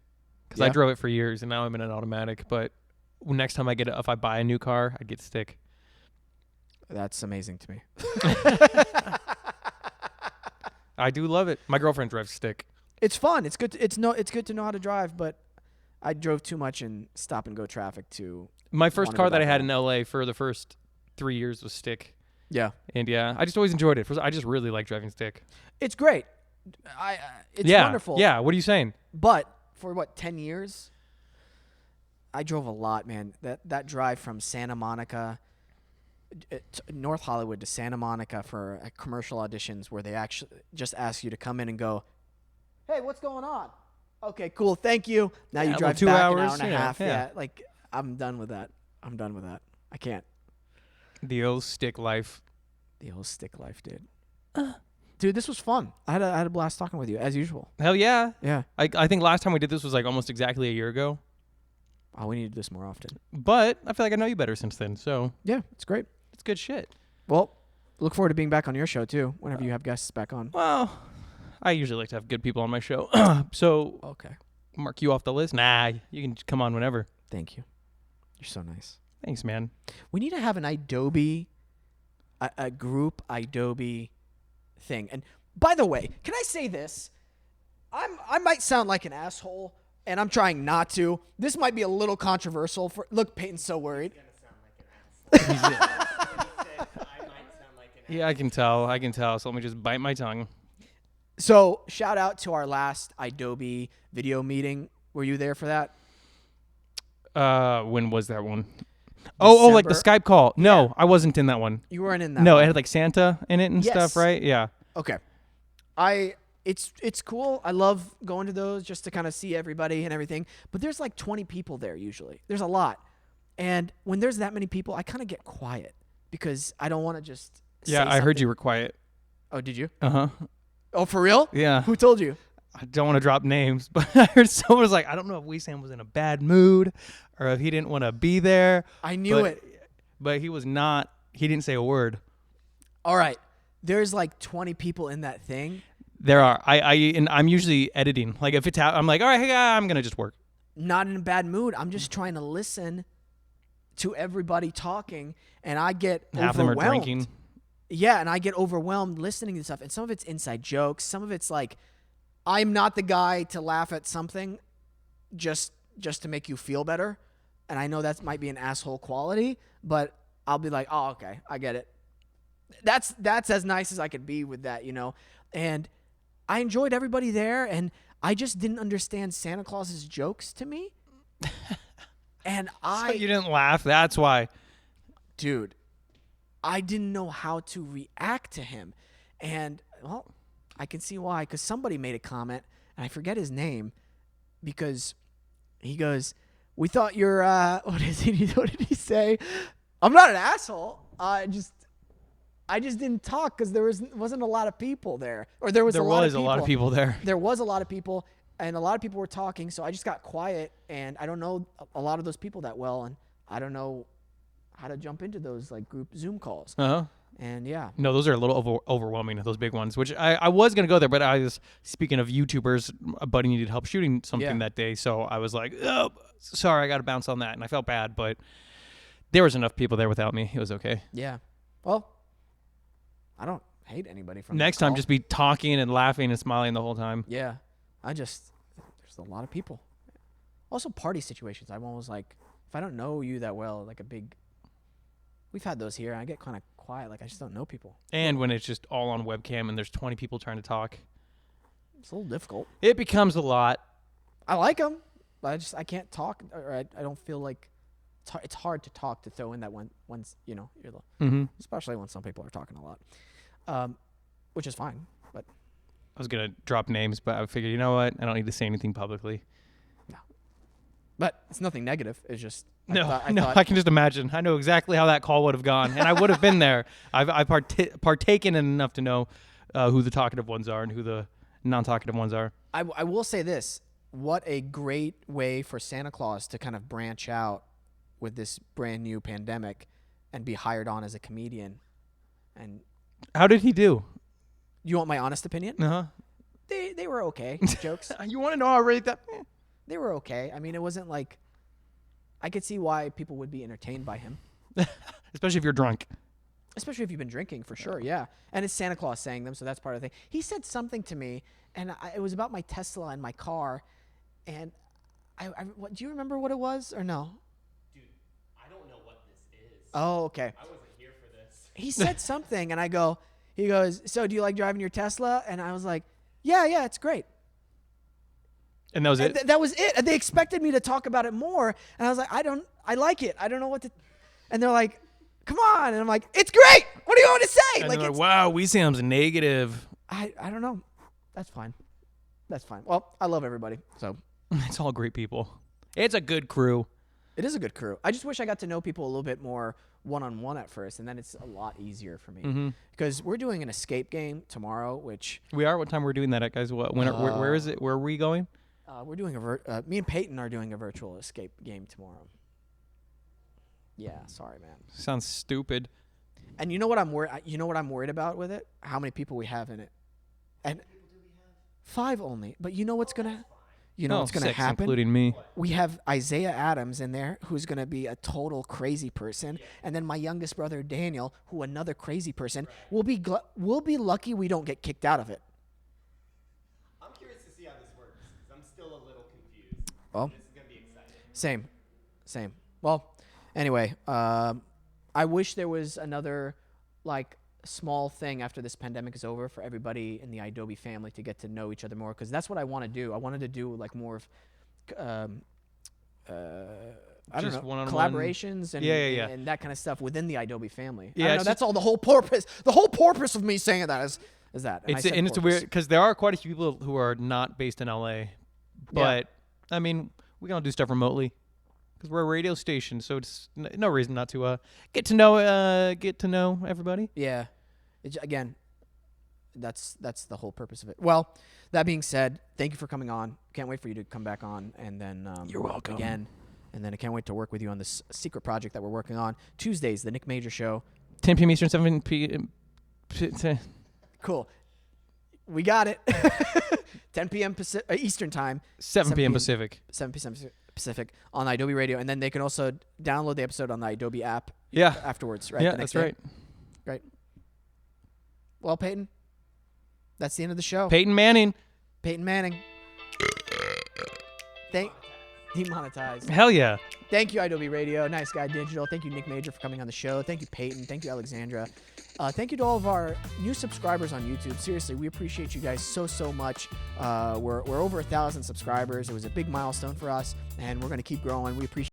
because I Yeah? drove it for years, and now I'm in an automatic. But next time if I buy a new car, I'd get stick. That's amazing to me. I do love it. My girlfriend drives stick. It's fun. It's good. It's good to know how to drive, but I drove too much in stop and go traffic to. My first wanna car go that I back had on. in LA for the first 3 years was stick. Yeah, And yeah, I just always enjoyed it. I just really like driving stick. it's great. It's yeah. wonderful. Yeah. What are you saying? But for 10 years, I drove a lot, man. That drive from Santa Monica, North Hollywood to Santa Monica for commercial auditions where they actually just ask you to come in and go, "Hey, what's going on?" Okay, cool, thank you. Now you Yeah, drive 2 back hours, an hour and a yeah, half. yeah. Yeah, like I'm done with that. I can't. The old stick life. The old stick life, dude. Dude, this was fun. I had a blast talking with you as usual. Hell yeah. Yeah. I think last time we did this was like almost exactly a year ago. Oh, we need to do this more often. But I feel like I know you better since then. So Yeah, it's great. it's good shit. Well, look forward to being back on your show too. Whenever you have guests back on. Well, I usually like to have good people on my show. So Okay. mark you off the list. Nah, you can come on whenever. Thank you. You're so nice. Thanks, man. We need to have an Idobi, a group Idobi thing. And by the way, can I say this? I might sound like an asshole, and I'm trying not to. This might be a little controversial. Look, Peyton's so worried. Yeah, I can tell. So let me just bite my tongue. So shout out to our last Idobi video meeting. Were you there for that? When was that one? Oh, like the December? Skype call. No, I wasn't in that one. You weren't in that. No, one. it had like Santa in it and Yes. stuff, right? Yeah. Okay. It's cool. I love going to those just to kind of see everybody and everything. But there's like 20 people there usually. There's a lot. And when there's that many people, I kind of get quiet because I don't want to just Yeah, say I heard something. you were quiet. Oh, did you? Uh-huh. Oh, for real? Yeah. Who told you? I don't want to drop names, but I heard someone was like, I don't know if Wesam was in a bad mood or if he didn't want to be there. I knew but, it. But he was not. He didn't say a word. All right. There's like 20 people in that thing. There are. And I'm usually editing. Like if it's I'm like, all right, hey, I'm gonna just work. Not in a bad mood. I'm just trying to listen to everybody talking, and I get Half of them are overwhelmed. drinking. Yeah, and I get overwhelmed listening to stuff. And some of it's inside jokes. Some of it's like, I'm not the guy to laugh at something just to make you feel better. And I know that might be an asshole quality, but I'll be like, oh, okay, I get it. That's as nice as I could be with that, you know? And I enjoyed everybody there, and I just didn't understand Santa Claus's jokes to me. And So you didn't laugh. That's why. dude, I didn't know how to react to him. And, well, I can see why, because somebody made a comment, and I forget his name, because he goes, we thought you're, what did he say? I'm not an asshole. I just didn't talk because there wasn't a lot of people there. Or there was a lot of people there. There was a lot of people, and a lot of people were talking, so I just got quiet, and I don't know a lot of those people that well, and I don't know how to jump into those like group Zoom calls. Uh-huh. And yeah. No, those are a little overwhelming, those big ones, which I was going to go there, but I was, speaking of YouTubers, a buddy needed help shooting something that day, so I was like, oh, sorry, I got to bounce on that, and I felt bad, but there was enough people there without me. It was okay. Yeah. Well, I don't hate anybody from Next that time, call. just be talking and laughing and smiling the whole time. Yeah. There's a lot of people. Also party situations. I'm always like, if I don't know you that well, like we've had those here, and I get kind of quiet, like I just don't know people. And when it's just all on webcam and there's 20 people trying to talk, It's a little difficult. it becomes a lot. I like them, but I can't talk, or I don't feel like it's hard to talk to throw in that once you're Mm-hmm. especially when some people are talking a lot, which is fine. But I was going to drop names, but I figured, you know what? I don't need to say anything publicly. But it's nothing negative. It's just I No, thought- no, I can just imagine. I know exactly how that call would have gone, and I would have been there. I've partaken in enough to know who the talkative ones are and who the non-talkative ones are. I will say this. What a great way for Santa Claus to kind of branch out with this brand new pandemic and be hired on as a comedian. And How did he do? you want my honest opinion? Uh-huh. They were okay jokes. You want to know how I rate that? They were okay. I mean, it wasn't like I could see why people would be entertained by him, Especially if you're drunk. especially if you've been drinking for sure. Yeah, and it's Santa Claus saying them, so that's part of the thing. He said something to me, and it was about my Tesla and my car, and what, do you remember what it was or no? Dude, I don't know what this is. Oh, okay. I wasn't here for this. He said something, and he goes, so do you like driving your Tesla? And I was like, yeah, it's great. And that was And it? that was it. And they expected me to talk about it more, and I was like, I like it. I don't know what to. And they're like, come on, and I'm like, it's great. What do you want me to say? And Like, they're it's, wow, Wesam's negative. I don't know. That's fine. That's fine. Well, I love everybody, so It's all great people. It's a good crew. it is a good crew. I just wish I got to know people a little bit more one-on-one at first, and then it's a lot easier for me because we're doing an escape game tomorrow, which We are? What time we're doing that at, guys? What? Where is it? Where are we going? we're doing me and Peyton are doing a virtual escape game tomorrow. Yeah, sorry, man. Sounds stupid. And you know what I'm worried? You know what I'm worried about with it? How many people we have in it? And 5 only. But you know what's gonna? You know No, what's gonna 6, happen? including me. We have Isaiah Adams in there, who's gonna be a total crazy person, and then my youngest brother Daniel, who another crazy person. We'll be lucky we don't get kicked out of it. I'm curious to see how this works because I'm still a little confused. Well, This is gonna be exciting. Same. Well, anyway, I wish there was another like small thing after this pandemic is over for everybody in the Idobi family to get to know each other more, because that's what I want to do. I wanted to do like more of I don't Just know, one-on-one. collaborations and, Yeah. and that kind of stuff within the Idobi family. Yeah, I don't know, it's that's all the whole purpose. The whole purpose of me saying that is that. And I It's said and it's purpose. weird because there are quite a few people who are not based in LA, but I mean we can all do stuff remotely because we're a radio station, so it's no reason not to get to know everybody. Yeah. Again, that's the whole purpose of it. Well, that being said, thank you for coming on. Can't wait for you to come back on, and then You're welcome. again. And then I can't wait to work with you on this secret project that we're working on. Tuesdays, the Nick Major Show. 10 p.m. Eastern, 7 p.m. Cool. We got it. 10 p.m. Eastern time. 7 p.m. Pacific. 7 p.m. Pacific on Idobi Radio, and then they can also download the episode on the Idobi app. Yeah. Afterwards, right? Yeah, the next that's day. right. Right. Well, Peyton, that's the end of the show. Peyton Manning. Peyton Manning. Demonetized. Hell yeah. Thank you, Idobi Radio. Nice Guy Digital. Thank you, Nick Major, for coming on the show. Thank you, Peyton. Thank you, Alexandra. Thank you to all of our new subscribers on YouTube. Seriously, we appreciate you guys so much. We're over 1,000 subscribers. It was a big milestone for us, and we're going to keep growing. We appreciate